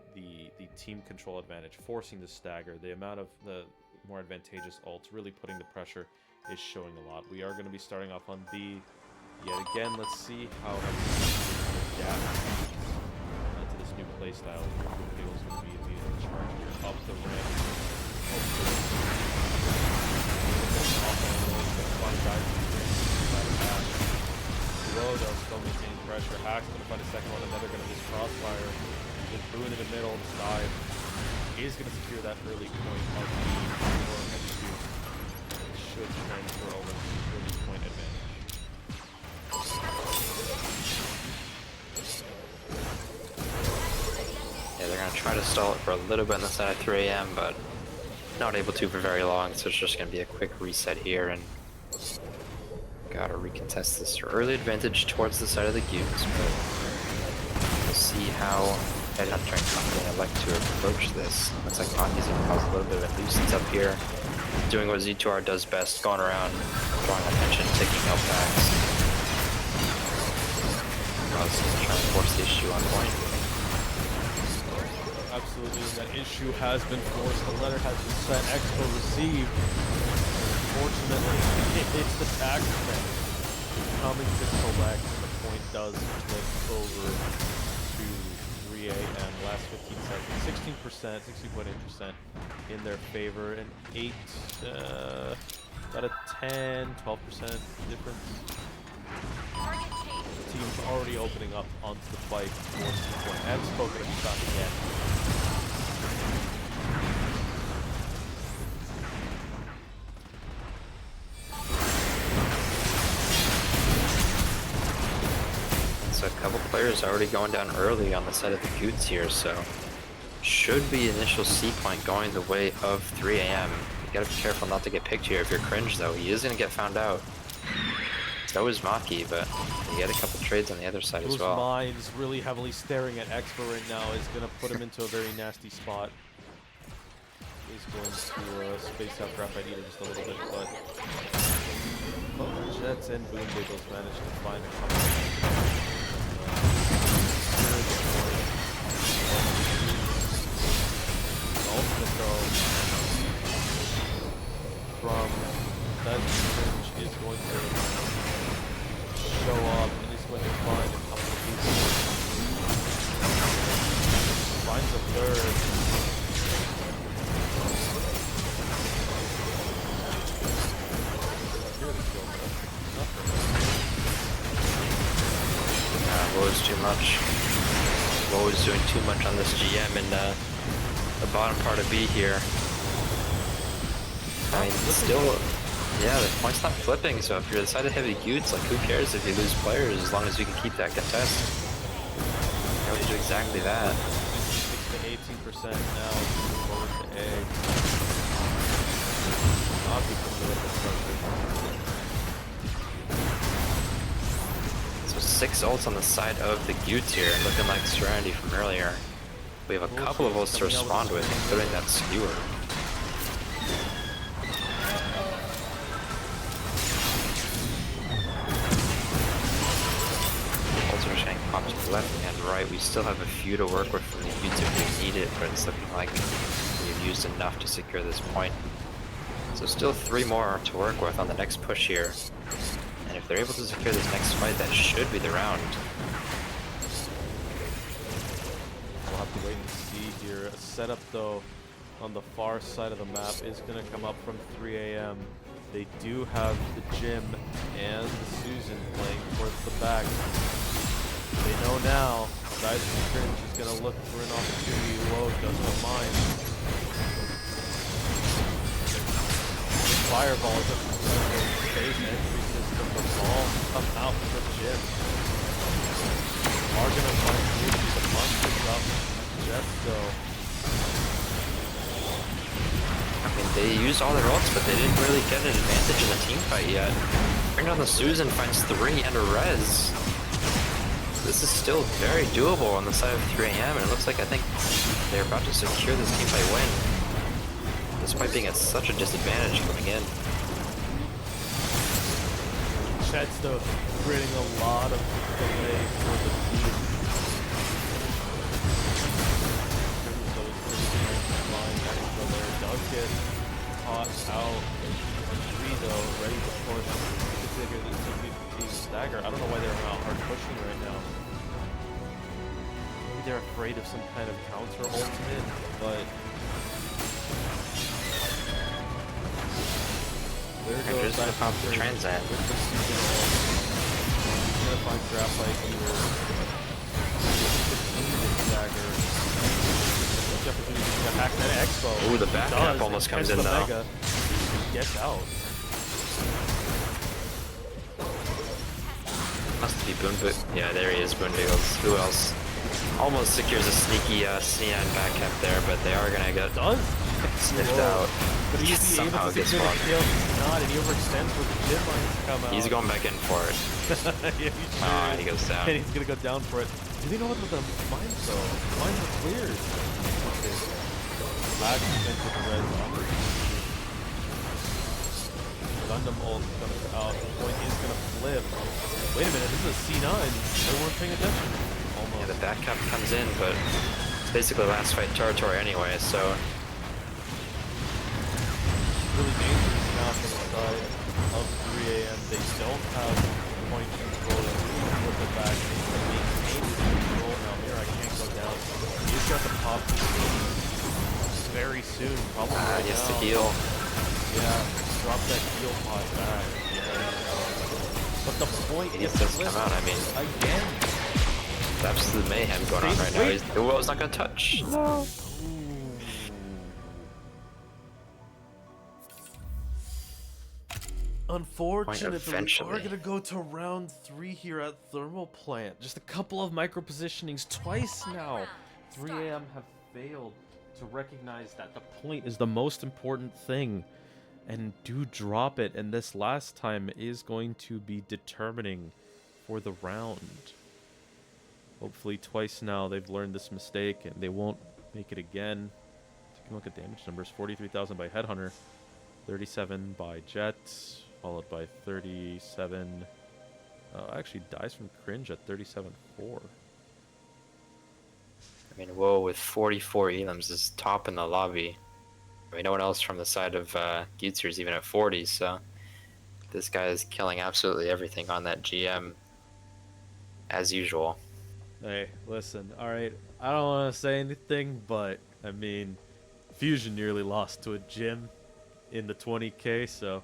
team control advantage, forcing the stagger, the amount of the more advantageous ults, really putting the pressure is showing a lot. We are going to be starting off on B yet again. Let's see how adapt to this new playstyle. Feels going to be immediately charged here up the ramp. Low though, still maintaining pressure. Hack's going to find a second one, another going to miss crossfire. Just Boone in the middle, the side is going to secure that early point of the should transfer over to early point advantage. Yeah, they're going to try to stall it for a little bit on the side of 3am, but not able to for very long, so it's just going to be a quick reset here, and gotta recontest this early advantage towards the side of the Goots, but we'll see how Headhunter and company elect to approach this. Looks like Ponti's going to cause a little bit of a nuisance up here, doing what Z2R does best, going around, drawing attention, taking out backs. Ross is trying to force the issue on point. Absolutely, that issue has been forced. The letter has been sent, Expo received. Unfortunately, it's the taxman coming to collect, and the point does flip over to 3am. Last 15 seconds, 16%, 16.8% in their favor, and 8, about a 10, 12% difference. The team's already opening up onto the fight towards the point. Expo going to be shot again. So a couple players already going down early on the side of the Goots here, so should be initial C point going the way of 3 a.m. You gotta be careful not to get picked here if you're cringe though. He is gonna get found out. So is Maki, but you get a couple trades on the other side as well. Minds really heavily staring at Expo right now is gonna put him into a very nasty spot. He's going to space out Graphite Eater just a little bit, but both Jets and Boondiggles managed to find a couple ultimate though from that Cringe is going to show up and he's going to find a couple of people. Finds a third. Woe's too much. Woe is doing too much on this GM in the bottom part of B here. I mean, still, yeah, the point's not flipping, so if you're the side of heavy Utes, like who cares if you lose players as long as you can keep that contest. You have to do exactly that. 6 to 18% now, forward to A. So 6 ults on the side of the Utes here, looking like Serenity from earlier. We have a couple of ults to respond with, including that skewer. Ults are saying pop to the left and right. We still have a few to work with from the Utes if we need it, but it's looking like we've used enough to secure this point. So still 3 more to work with on the next push here. And if they're able to secure this next fight, that should be the round. We'll have to wait and see here. A setup though on the far side of the map is going to come up from 3 a.m. They do have the Jim and the Susan playing towards the back. They know now Guys from Cringe is going to look for an opportunity. Low doesn't mind. Fireball is up to the space entry system. The ball come out for Jim. Are going to find Lucy. The punch is up. Jets though. I mean, they used all their ults, but they didn't really get an advantage in the team fight yet. Bring down the Susan, finds 3 and a res. This is still very doable on the side of 3 a.m. and it looks like I think they're about to secure this team fight win. Despite being at such a disadvantage coming in. Chet's though creating a lot of delay for the team. Does get caught out. 3 though, ready to push. Stagger. I don't know why they're not hard pushing right now. Maybe they're afraid of some kind of counter ultimate, but there goes just about the transat. With the Susan ult. He's gonna find Graphite either. Stagger. Opportunity to hack that Expo. Ooh, the back cap almost comes in though. Mega. Gets out. Must be Boondiggles. Yeah, there he is, Boondiggles. Who else? Almost secures a sneaky C9 back cap there, but they are gonna get sniffed out. But He he's somehow gets one. one. Not, and he overextends where the gym lines come out. He's going back in for it. Yeah, He goes down. And he's gonna go down for it. Do they know what the mines though? Mines are cleared. Okay. Lag defense with the red on. Gundam ult comes out. The point is gonna flip. Wait a minute, this is a C9. They weren't paying attention. Almost. Yeah, the back cap comes in, but it's basically last fight territory anyway, so. Really dangerous now from the side of 3 a.m. They don't have point control with the back. They can maintain control now. Here I can't go down. He's got the pop very soon, probably right He has now. to heal. Yeah, drop that heal pot back. Yeah. But the point He is needs to come out, I mean. again. It's absolute mayhem going on right now. The well's not gonna touch. No. Unfortunately, we are eventually. going to go to round 3 here at Thermal Plant. Just a couple of micro positionings twice now. 3 a.m. have failed to recognize that the point is the most important thing. And do drop it, and this last time is going to be determining for the round. Hopefully twice now they've learned this mistake and they won't make it again. Taking a look at damage numbers, 43,000 by Headhunter, 37 by Jet, followed by 37... actually dies from Cringe at 37.4. I mean, Woe with 44 elims is top in the lobby. I mean, no one else from the side of Gutzer is even at 40, so this guy is killing absolutely everything on that GM, as usual. Hey, listen, alright, I don't want to say anything, but, I mean, Fusion nearly lost to a gym in the 20k, so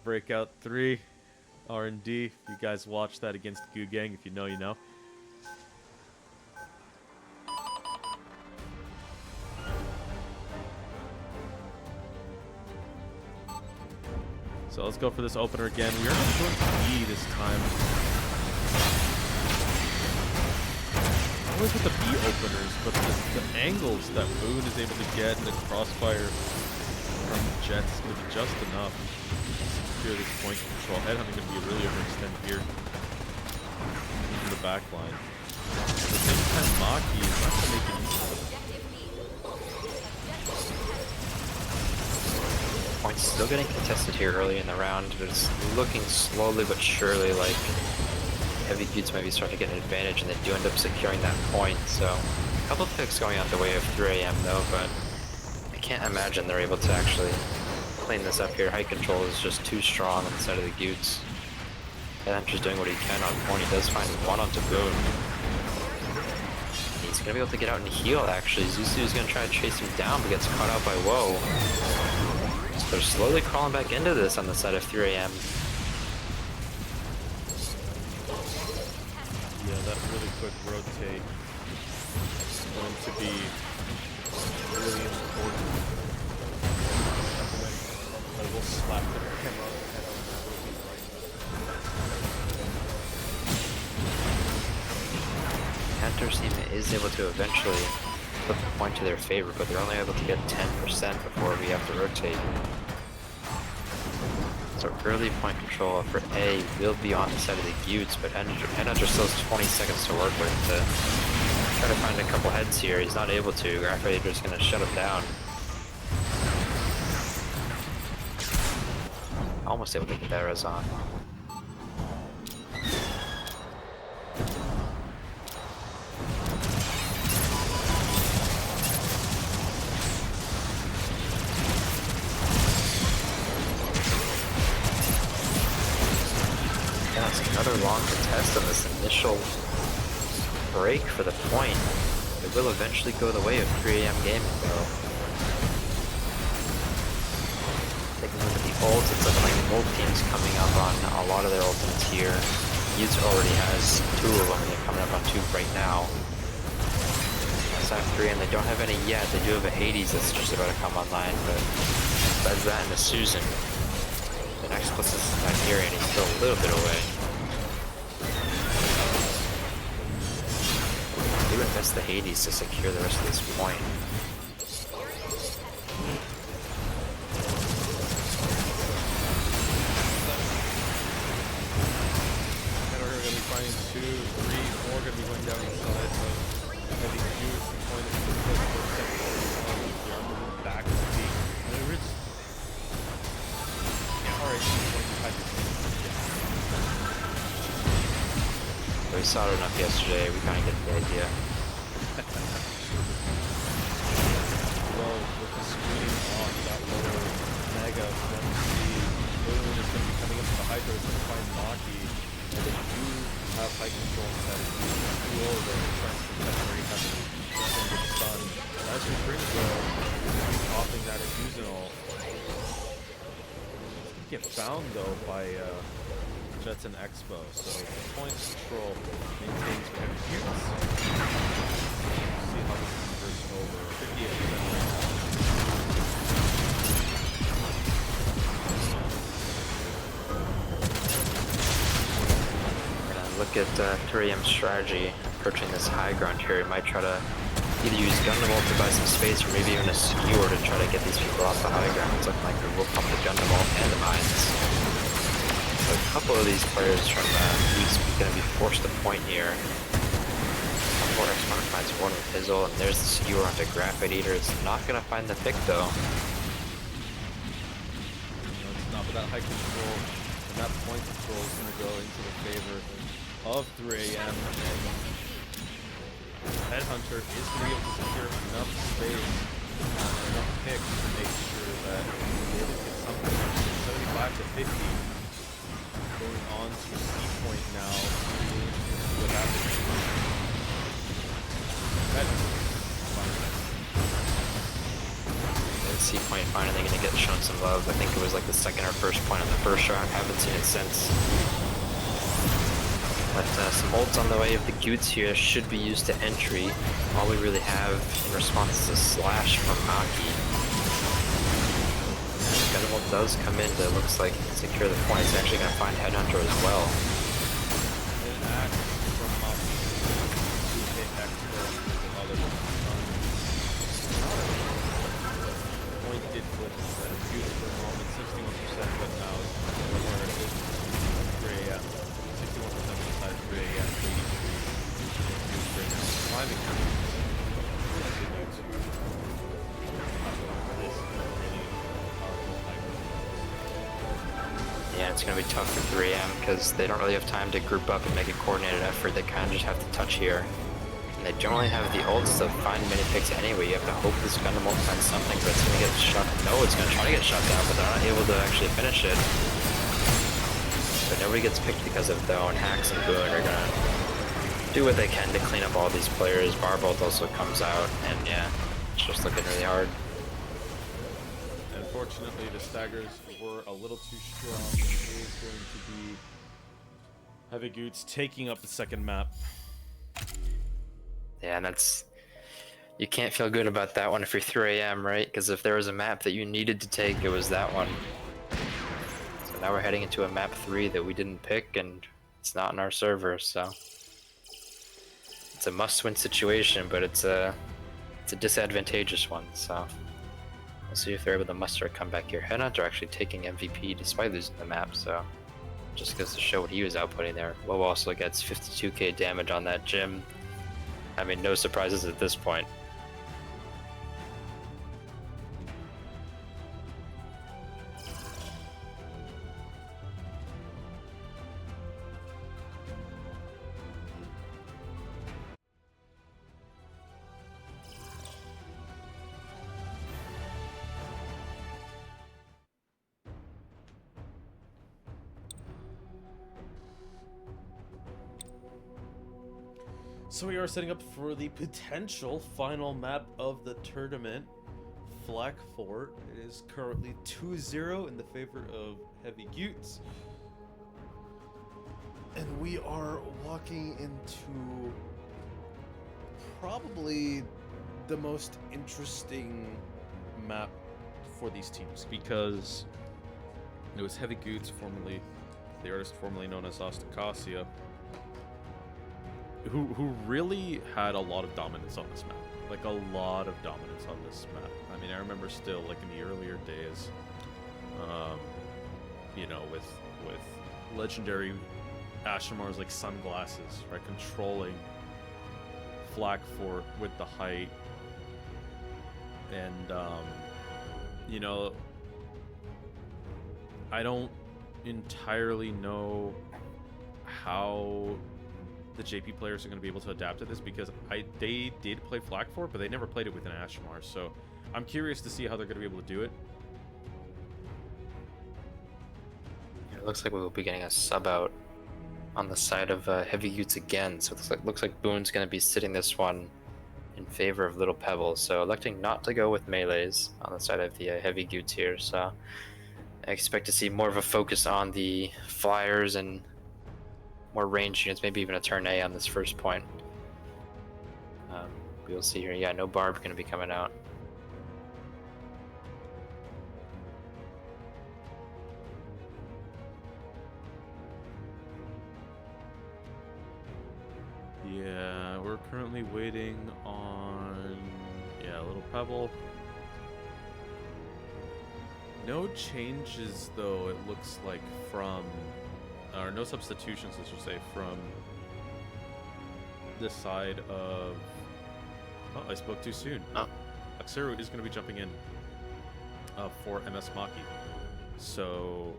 Breakout 3, R&D, if you guys watch that against Goo Gang, if you know, you know. So let's go for this opener again. We are not going to B this time. Always with the B openers, but the angles that Boone is able to get and the crossfire from Jets is going to be just enough to secure this point control. Headhunting going to be really overextended here into the back line. At the same time, Maki is not going to make it easy for them. Points still getting contested here early in the round, but it's looking slowly but surely like Heavy Buttes might be starting to get an advantage, and they do end up securing that point. So a couple picks going out the way of 3 AM though, but I can't imagine they're able to actually clean this up here. Height control is just too strong on the side of the Gutes. Headhunter's doing what he can on point. He does find one onto Boone. He's gonna be able to get out and heal actually. Zuzu is gonna try to chase him down, but gets caught out by Woe. So they're slowly crawling back into this on the side of 3 AM. Yeah, that really quick rotate is going to be really important. I will slap the camera on the head. Hunter's team is able to eventually flip the point to their favor, but they're only able to get 10% before we have to rotate. So early point control for A will be on the side of the Gutes, but Headhunter still has 20 seconds to work with to try to find a couple heads here. He's not able to. Graphicator's going to shut him down. Almost able to get that res on. Another long contest on this initial break for the point. It will eventually go the way of 3 AM gaming though. Taking a look at the ults, it's looking like both teams coming up on a lot of their ultimates here. Yuzu already has 2 of them and they're coming up on 2 right now. Side 3 and they don't have any yet. They do have a Hades that's just about to come online, but besides that and the Susan, the next closest is Nigerian, he's still a little bit away. They would miss the Hades to secure the rest of this point. And we're going to be finding 2, 3, 4 going to be going down inside. So I think Hughes the point is the back to the peak. Yeah, alright, We saw it enough yesterday, we kind of get the idea. Well, with the screen off, that lower mega from the Boone is going to be coming up to the Hydra, is going to find Maki, and they do have high control inside of you. Too low, they're trying to protect very heavily. It's going to get stunned. And as for Grimswell, popping that Infusional. Get found though by Jets and Expo, so point control maintains for Heavy Buttes. See how this converts over. 58% right now. We're gonna look at Turiam's strategy approaching this high ground here. He might try to either use Gundam Ult to buy some space or maybe even a skewer to try to get these people off the high ground. It's looking like we will pump the Gundam Ult and the mines. So a couple of these players from East are going to be forced to point here. Before X-Mark finds one with Fizzle, and there's the skewer onto Graphite Eater. It's not going to find the pick though. It's not with that high control, and that point control is going to go into the favor of 3AM, and Headhunter is going to be able to secure enough space, enough picks to make sure that he's able to get something 75 to 50. Going on to C point now, see what happens. And C point finally going to get shown some love. I think it was like the second or first point on the first round. Haven't seen it since. But some ults on the way of the Goots here should be used to entry. All we really have in response is a slash from Maki. Gundam ult does come in to, looks like, secure the point. It's actually going to find Headhunter as well. Yeah, it's going to be tough for 3M because they don't really have time to group up and make a coordinated effort. They kind of just have to touch here. And they don't really have the ults to find many picks anyway. You have to hope this Gundam ult finds something, but it's going to get shut. No, it's going to try to get shut down, but they're not able to actually finish it. But nobody gets picked because of though, and Hax and Boone are going to do what they can to clean up all these players. Barbolt also comes out, and yeah, it's just looking really hard. Unfortunately, the staggers were a little too strong. It is going to be Heavy Goots taking up the second map. Yeah, and that's... You can't feel good about that one if you're 3AM, right? Because if there was a map that you needed to take, it was that one. So now we're heading into a map 3 that we didn't pick, and it's not in our server, so... It's a must-win situation, but it's a disadvantageous one, so... We'll see if they're able to muster a comeback here. Headhunter actually taking MVP despite losing the map, so... Just goes to show what he was outputting there. Low also gets 52k damage on that gym. I mean, no surprises at this point. So we are setting up for the potential final map of the tournament, Flak Fort. It is currently 2-0 in the favor of Heavy Goots. And we are walking into probably the most interesting map for these teams, because it was Heavy Goots, formerly the artist formerly known as Ostacasia, who really had a lot of dominance on this map. Like, a lot of dominance on this map. I mean, I remember still, like, in the earlier days, you know, with legendary Ashimars like Sunglasses, right, controlling Flak Fort with the height. And, you know, I don't entirely know how the JP players are going to be able to adapt to this, because they did play Flak Fort, but they never played it with an Ashimar, so I'm curious to see how they're going to be able to do it. It looks like we will be getting a sub out on the side of Heavy Goots again, so it looks like Boone's going to be sitting this one in favor of Little Pebble, so electing not to go with melees on the side of the Heavy Goots here, so I expect to see more of a focus on the flyers and more range units, maybe even a turn A on this first point. We'll see here. Yeah, no Barb going to be coming out. Yeah, we're currently waiting on Reborn. Yeah, Little Pebble. No changes, though, it looks like, from... or no substitutions, let's just say, from this side of... Oh, I spoke too soon. Oh. Akseru is going to be jumping in for MS Maki. So,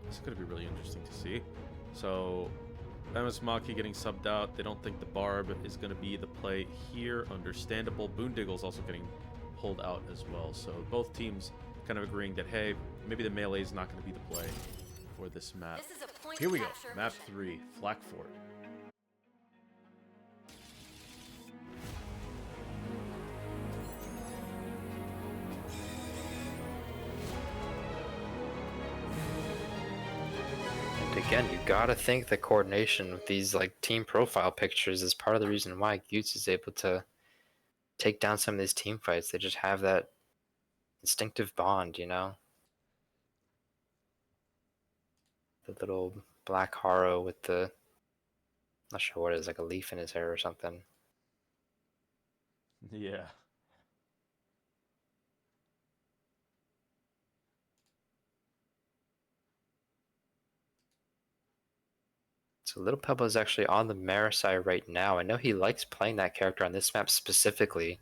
it's going to be really interesting to see. So, MS Maki getting subbed out. They don't think the Barb is going to be the play here. Understandable. Boondiggle's also getting pulled out as well. So, both teams kind of agreeing that, hey, maybe the melee is not going to be the play for this map. This is a point Here we go. capture Map mission. 3, Flak Fort. And again, you gotta think the coordination with these like team profile pictures is part of the reason why Gutes is able to take down some of these team fights. They just have that instinctive bond, you know? The little black Haro with the, not sure what it is, like a leaf in his hair or something. Yeah. So Little Pebble is actually on the Marisai right now. I know he likes playing that character on this map specifically.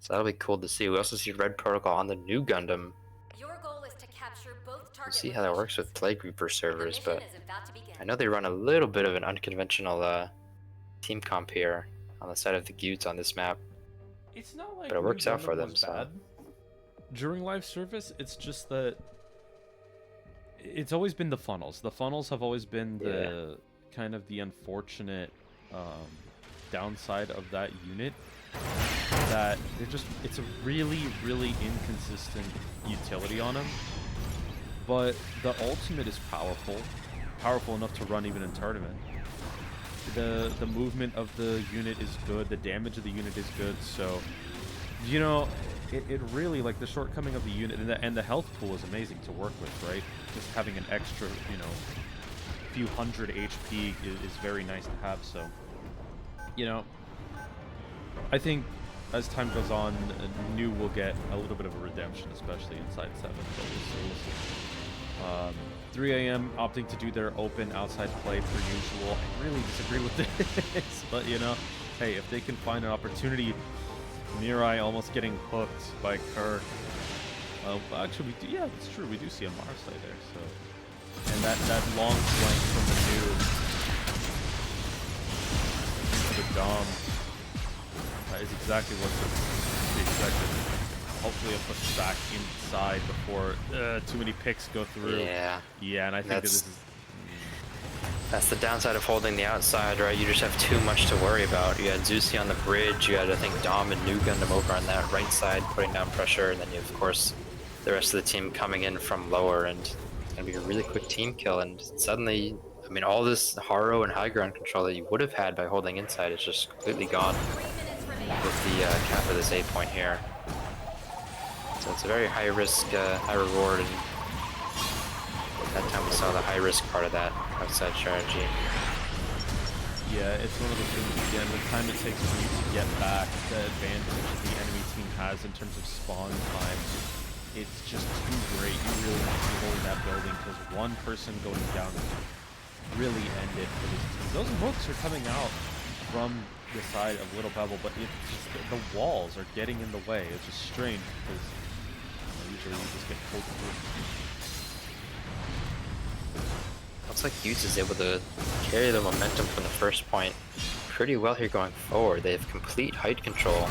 So that'll be cool to see. We also see Red Protocol on the new Gundam. Your goal is to capture both We'll target see how that works with locations. Playgrouper The servers, mission but is about to begin. I know they run a little bit of an unconventional team comp here on the side of the Gutes on this map. It's not like But it works New out for Gundam them, was so. bad during live service. It's just that it's always been the funnels. The funnels have always been the kind of the unfortunate downside of that unit. That it's a really, really inconsistent utility on them. But the ultimate is powerful enough to run even in tournament. The movement of the unit is good, the damage of the unit is good, so you know, it really, like, the shortcoming of the unit and the health pool is amazing to work with, right? Just having an extra, you know, few hundred HP is very nice to have, so you know, I think as time goes on, New will get a little bit of a redemption, especially inside 7, but we'll see. 3 a.m. opting to do their open outside play per usual. I really disagree with this, but you know, hey, if they can find an opportunity, Mirai almost getting hooked by Kirk. Well, actually, we do, yeah, that's true. We do see a Marsai there, so, and that long flank from the new, the Dom, is exactly what's to be expected. Hopefully a push back inside before too many picks go through. Yeah, and I think this is... That's the downside of holding the outside, right? You just have too much to worry about. You had Zusi on the bridge, you had, I think, Dom and New Gundam over on that right side putting down pressure, and then you have, of course, the rest of the team coming in from lower, and it's going to be a really quick team kill, and suddenly, I mean, all this Haro and high ground control that you would have had by holding inside is just completely gone with the cap of this 8 point here. So it's a very high risk, high reward, and that time we saw the high risk part of that outside strategy. Yeah, it's one of the things, again, the time it takes for you to get back the advantage the enemy team has in terms of spawn time, it's just too great. You really want to be holding that building, because one person going down really end it for this team. Those mooks are coming out from the side of Little Pebble, but it's just, the walls are getting in the way. It's just strange, because usually you just get pulled through. Looks like Hughes is able to carry the momentum from the first point pretty well here going forward. They have complete height control.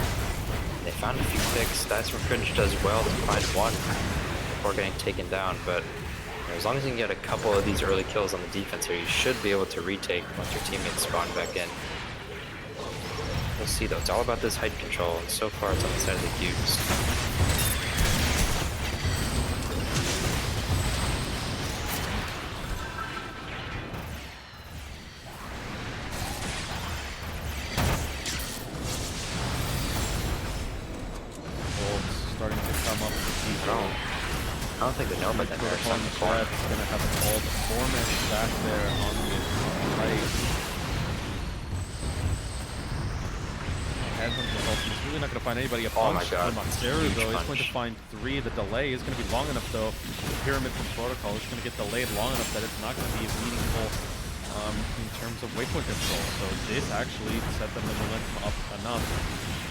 They found a few picks. That's where Cringe does well to find one before getting taken down, but you know, as long as you can get a couple of these early kills on the defense here, you should be able to retake once your teammates spawn back in. We'll see though, it's all about this height control, and so far it's on the side of the Hughes. Starting to come up with the I don't think they know about that Protocol Marisai before. It's going to have all the formats back there on the right. Headhunter ultimate is really not not going to find anybody. A Oh my punch God. from Monteru, Huge though. He's punch. going to find 3. The delay is going to be long enough, though. The pyramid from Protocol is going to get delayed long enough that it's not going to be meaningful in terms of waypoint control. So this actually set them the momentum up enough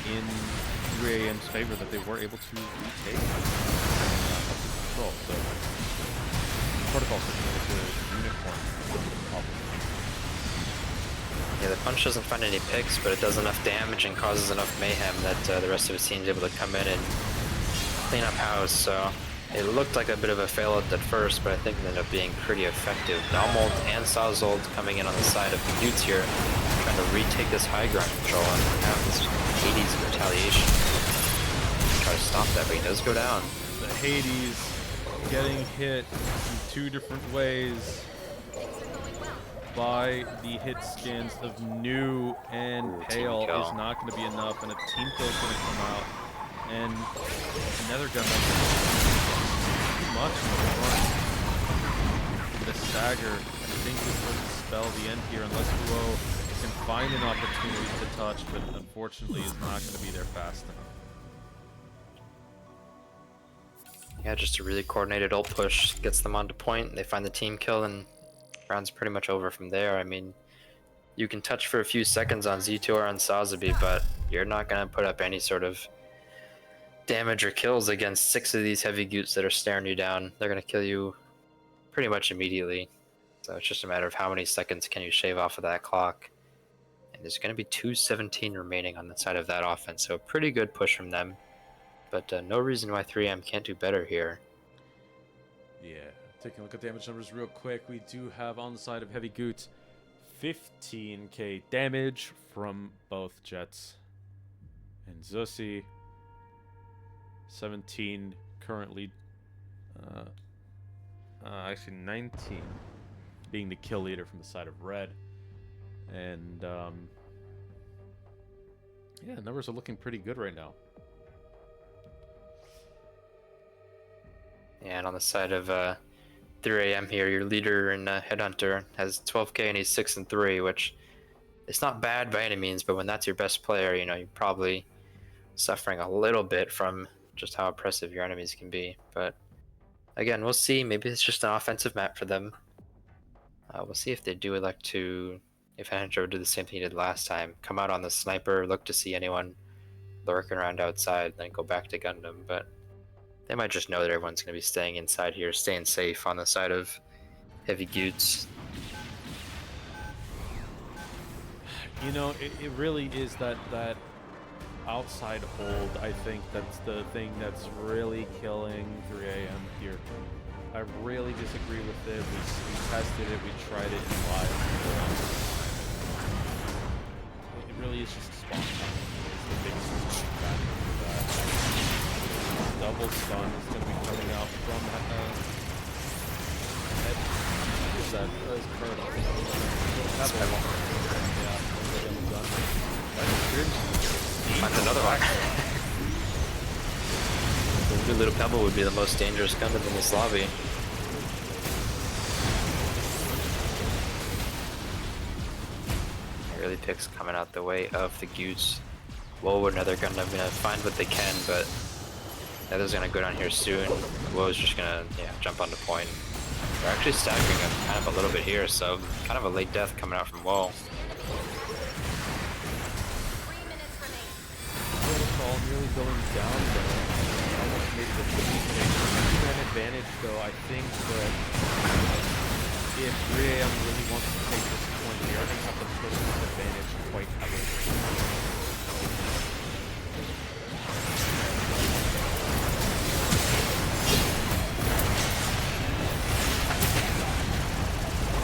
in 3 AM's favor that they were able to retake control. So Protocol is a unicorn. Yeah, the punch doesn't find any picks, but it does enough damage and causes enough mayhem that the rest of his team's able to come in and clean up house. So it looked like a bit of a fail at first, but I think it ended up being pretty effective. Dalmold and Sawzold coming in on the side of the Utes here, trying to retake this high ground control and have this Hades retaliation. Try to stop that, but he does go down. The Hades getting hit in 2 different ways by the hit skins of New and Ooh, Pale team kill. is not going to be enough, and a team kill is going to come out. And another gun too much in the front. The stagger, I think, is going to spell the end here unless Huo can find an opportunity to touch, but unfortunately is not going to be there fast enough. Yeah, just a really coordinated ult push gets them onto point. They find the team kill, and round's pretty much over from there. I mean, you can touch for a few seconds on Z2 or on Sazabi, but you're not going to put up any sort of damage or kills against 6 of these heavy goots that are staring you down. They're going to kill you pretty much immediately. So it's just a matter of how many seconds can you shave off of that clock. And there's going to be 2:17 remaining on the side of that offense, so a pretty good push from them. But no reason why 3M can't do better here. Yeah, taking a look at damage numbers real quick. We do have on the side of Heavy Goot 15k damage from both Jets. And Zusi 17 currently, actually 19 being the kill leader from the side of Red. And yeah, numbers are looking pretty good right now. Yeah, and on the side of 3AM here, your leader and Headhunter has 12k and he's 6-3, which it's not bad by any means, but when that's your best player, you know, you're probably suffering a little bit from just how oppressive your enemies can be. But again, we'll see. Maybe it's just an offensive map for them. We'll see if they do elect to, if Headhunter would do the same thing he did last time, come out on the sniper, look to see anyone lurking around outside, then go back to Gundam. But they might just know that everyone's going to be staying inside here, staying safe on the side of Heavy Goots. You know, it really is that outside hold. I think that's the thing that's really killing 3AM here. I really disagree with it. We tested it, we tried it in live. It really is just a spawn time. It's the biggest factor for that. Double stun is going to be coming out from that head. What is that? That is Colonel. Find another one. The Little Pebble would be the most dangerous Gundam in this lobby. Early picks coming out the way of the Goots. Woe, another Gundam, gonna find what they can, but the other's gonna go down here soon. Woe's just gonna jump onto point. They're actually staggering him kind of a little bit here, so kind of a late death coming out from Woe. Protocol nearly going down there. Almost made the 2-man advantage, though. I think that if 3AM really wants to take this point, they are going to have to push this advantage quite heavily.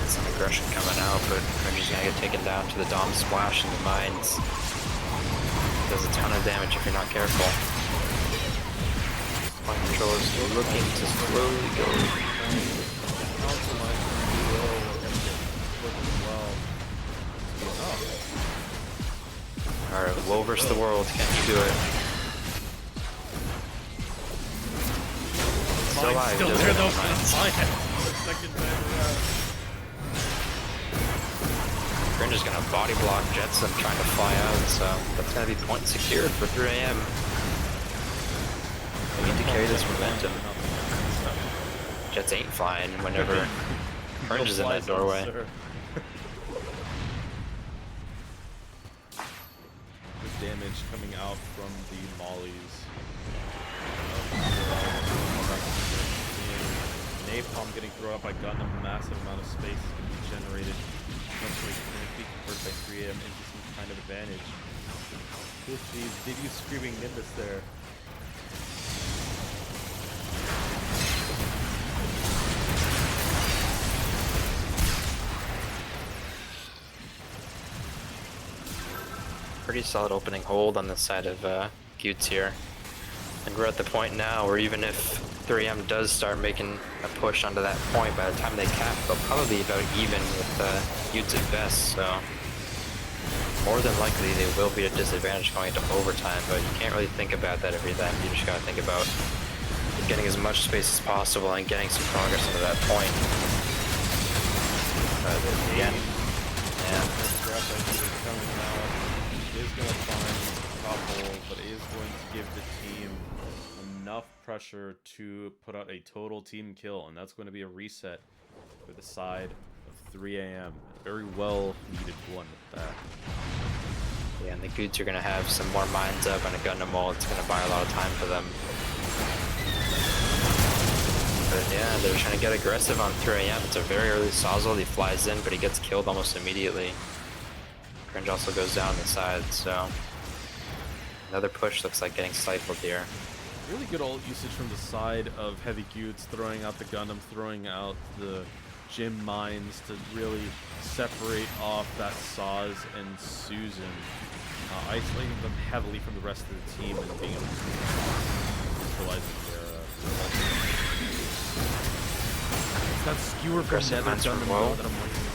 Some aggression coming out, but Cringy's gonna get taken down to the Dom Splash in the mines. Does a ton of damage if you're not careful. Point controller is still looking to slowly go. Alright, Woe versus the world, can you do it? Still alive, Still doesn't there, have though, mines. Second time around. Cringe is gonna body block Jetson trying to fly out, so that's gonna be point secured for 3 AM. We need to carry this momentum. Jets ain't flying whenever Cringe is in that doorway. There's damage coming out from the mollies. Napalm getting thrown out by Gundam, a massive amount of space is going to be generated. Eventually, it's going to be converted by 3 AM into some kind of advantage. Did you screaming Nimbus there? Pretty solid opening hold on the side of Gutes here. And we're at the point now where even if 3M does start making a push onto that point, by the time they cap, they'll probably be about even with Gutes at best, so more than likely they will be at a disadvantage going into overtime, but you can't really think about that every time. You just gotta think about getting as much space as possible and getting some progress into that point. Again, yeah. Is going to find a couple, but is going to give the team enough pressure to put out a total team kill, and that's going to be a reset for the side of 3 AM. Very well needed one with that. Yeah, and the Goods are going to have some more mines up and a Gundam wall. It's going to buy a lot of time for them. But yeah, they're trying to get aggressive on 3 AM. It's a very early Sawzall. He flies in, but he gets killed almost immediately. Cringe also goes down the side, so another push looks like getting stifled here. Really good ult usage from the side of Heavy Goods, throwing out the Gundam, throwing out the gym mines to really separate off that Saz and Susan, isolating them heavily from the rest of the team and being able to neutralize their It's that skewer from Aggressive Nether mines from Gundam Woe. that I'm waiting on.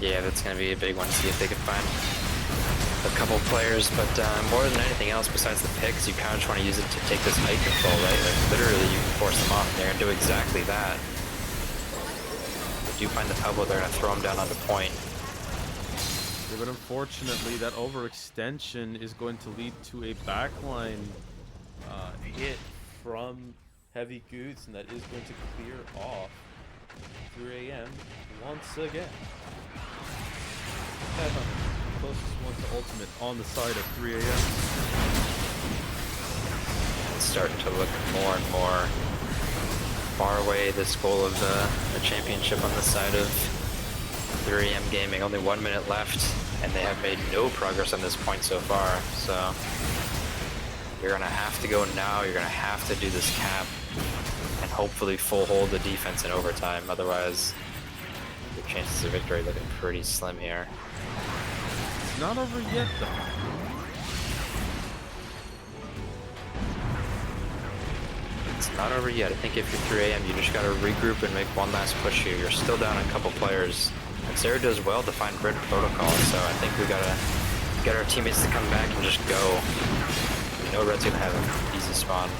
Yeah, that's going to be a big one to see if they can find a couple players, but more than anything else besides the picks, you kind of just want to use it to take this height control, right? Like, literally, you can force them off there and do exactly that. If you do find the pebble, they're going to throw them down on the point. Yeah, but unfortunately, that overextension is going to lead to a backline hit from Heavy Goods, and that is going to clear off 3 AM once again. Closest one to ultimate on the side of 3 AM. It's starting to look more and more far away, this goal of the championship on the side of 3 AM Gaming. Only 1 minute left, and they have made no progress on this point so far, so you're going to have to go now. You're going to have to do this cap and hopefully full hold the defense in overtime. Otherwise, your chances of victory looking pretty slim here. It's not over yet, though. It's not over yet. I think if you're 3 AM, you just got to regroup and make one last push here. You're still down a couple players. And Sarah does well to find grid protocol, so I think we got to get our teammates to come back and just go. We know Red's going to have an easy spawn.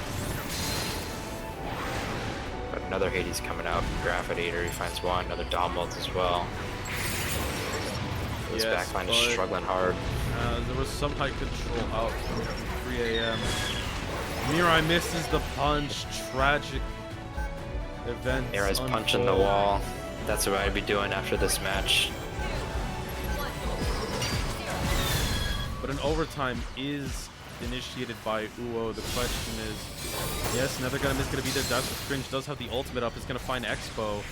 But another Hades coming out from Graffitator. He finds one. Another Domwalt as well. This backline is struggling hard. There was some height control out from 3 AM. Mirai misses the punch. Tragic event. Mirai's punching the wall. That's what I'd be doing after this match. But an overtime is initiated by Uo. The question is, yes, Nether Gundam is going to be there. That's what Cringe does have the ultimate up. It's going to find Expo.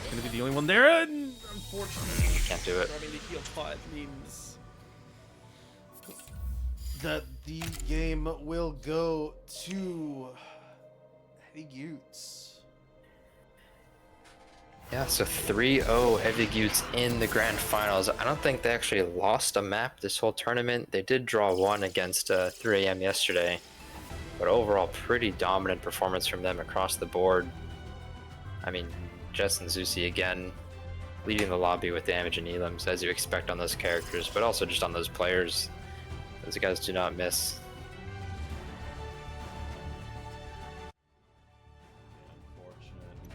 It's going to be the only one there, and unfortunately, Can't do it. starting to heal pot means that the game will go to Heavy Goods. Yeah, so 3-0 Heavy Goods in the grand finals. I don't think they actually lost a map this whole tournament. They did draw one against 3 AM yesterday, but overall pretty dominant performance from them across the board. I mean, Jess and Zusi again leading the lobby with damage and elims as you expect on those characters, but also just on those players. Those guys do not miss.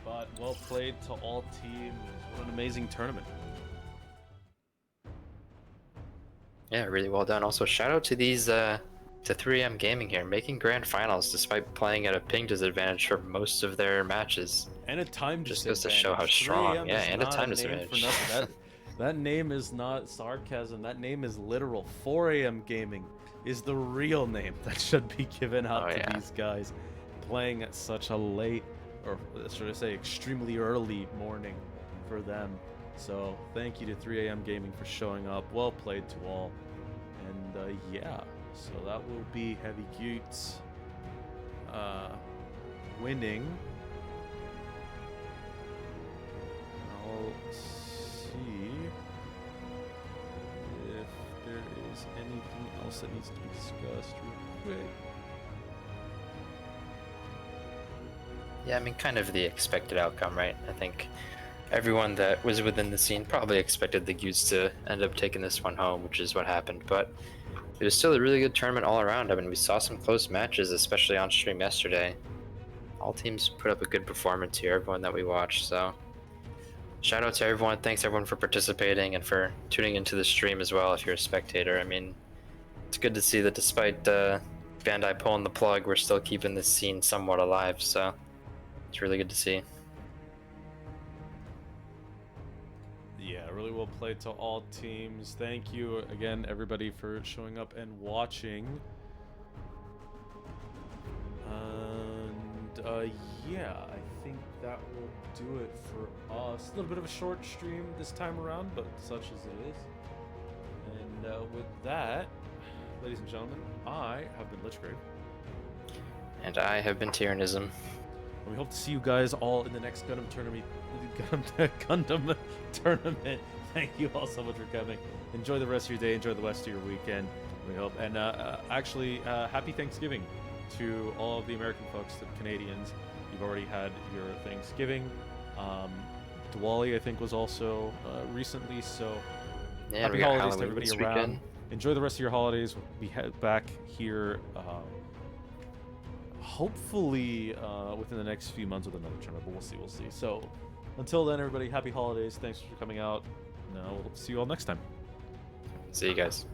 But well played to all teams. What an amazing tournament. Yeah, really well done. Also, shout out to these to 3M Gaming here, making grand finals despite playing at a ping disadvantage for most of their matches. And a time Just disadvantage. goes to show how 3 strong. a.m. Yeah, is and a not time a name for disadvantage. nothing. That name is not sarcasm. That name is literal. 4 a.m. Gaming is the real name that should be given out Oh, to yeah. these guys playing at such a late, or should I say extremely early morning for them. So thank you to 3 a.m. Gaming for showing up. Well played to all. And yeah, so that will be Heavy Cutes winning. I'll see if there is anything else that needs to be discussed real quick. Yeah, I mean, kind of the expected outcome, right? I think everyone that was within the scene probably expected the Utes to end up taking this one home, which is what happened. But it was still a really good tournament all around. I mean, we saw some close matches, especially on stream yesterday. All teams put up a good performance here, everyone that we watched. So shout out to everyone. Thanks everyone for participating and for tuning into the stream as well if you're a spectator. I mean, it's good to see that despite Bandai pulling the plug, we're still keeping this scene somewhat alive. So it's really good to see. Yeah, really well played to all teams. Thank you again, everybody, for showing up and watching. And yeah, I think that will do it for us. A little bit of a short stream this time around, but such as it is. And with that, ladies and gentlemen, I have been Lichgrave. And I have been Tyrannism. And we hope to see you guys all in the next Gundam tournament. Gundam tournament. Thank you all so much for coming. Enjoy the rest of your day. Enjoy the rest of your weekend. We hope. And actually, happy Thanksgiving to all of the American folks, the Canadians. You've already had your Thanksgiving. Diwali, I think, was also recently. So Yeah, happy we got holidays to Halloween everybody this around. weekend. Enjoy the rest of your holidays. We'll be back here. Hopefully within the next few months with another tournament, but we'll see. So until then, everybody, happy holidays. Thanks for coming out. Now we'll see you all next time. See you guys.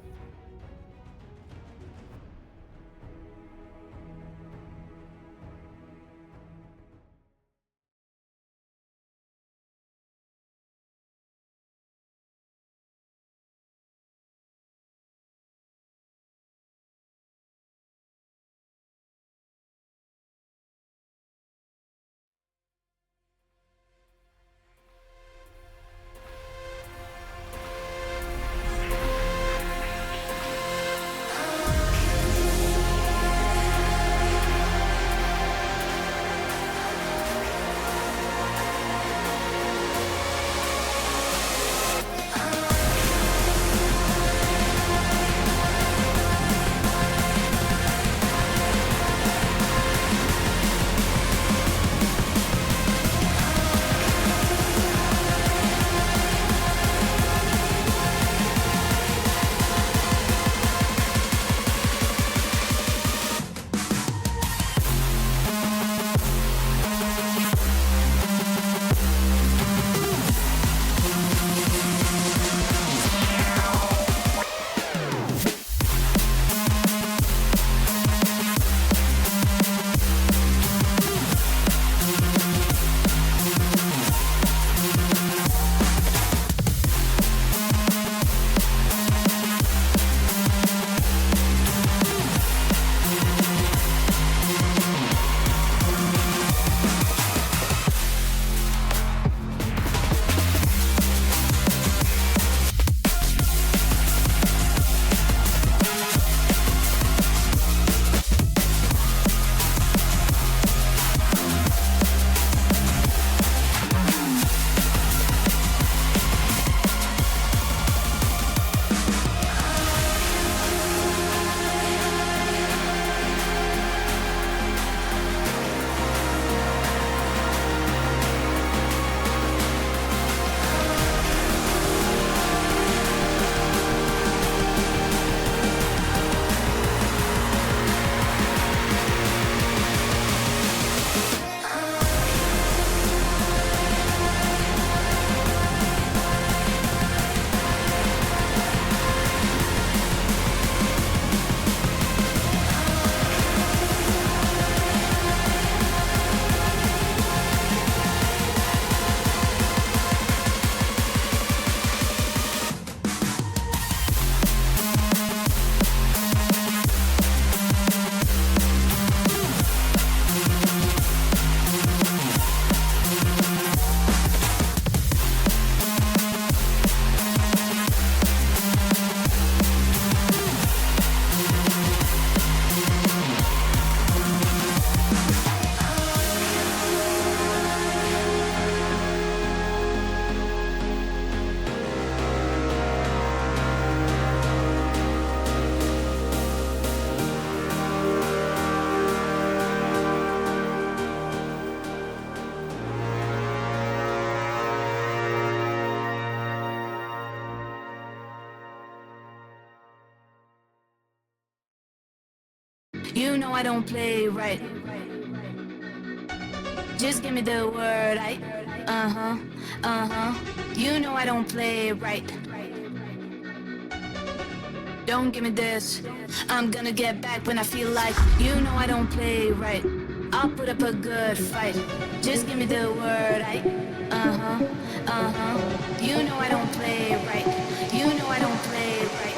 You know I don't play right. Just give me the word, You know I don't play right. Don't give me this. I'm gonna get back when I feel like. You know I don't play right. I'll put up a good fight. Just give me the word, You know I don't play right. You know I don't play right.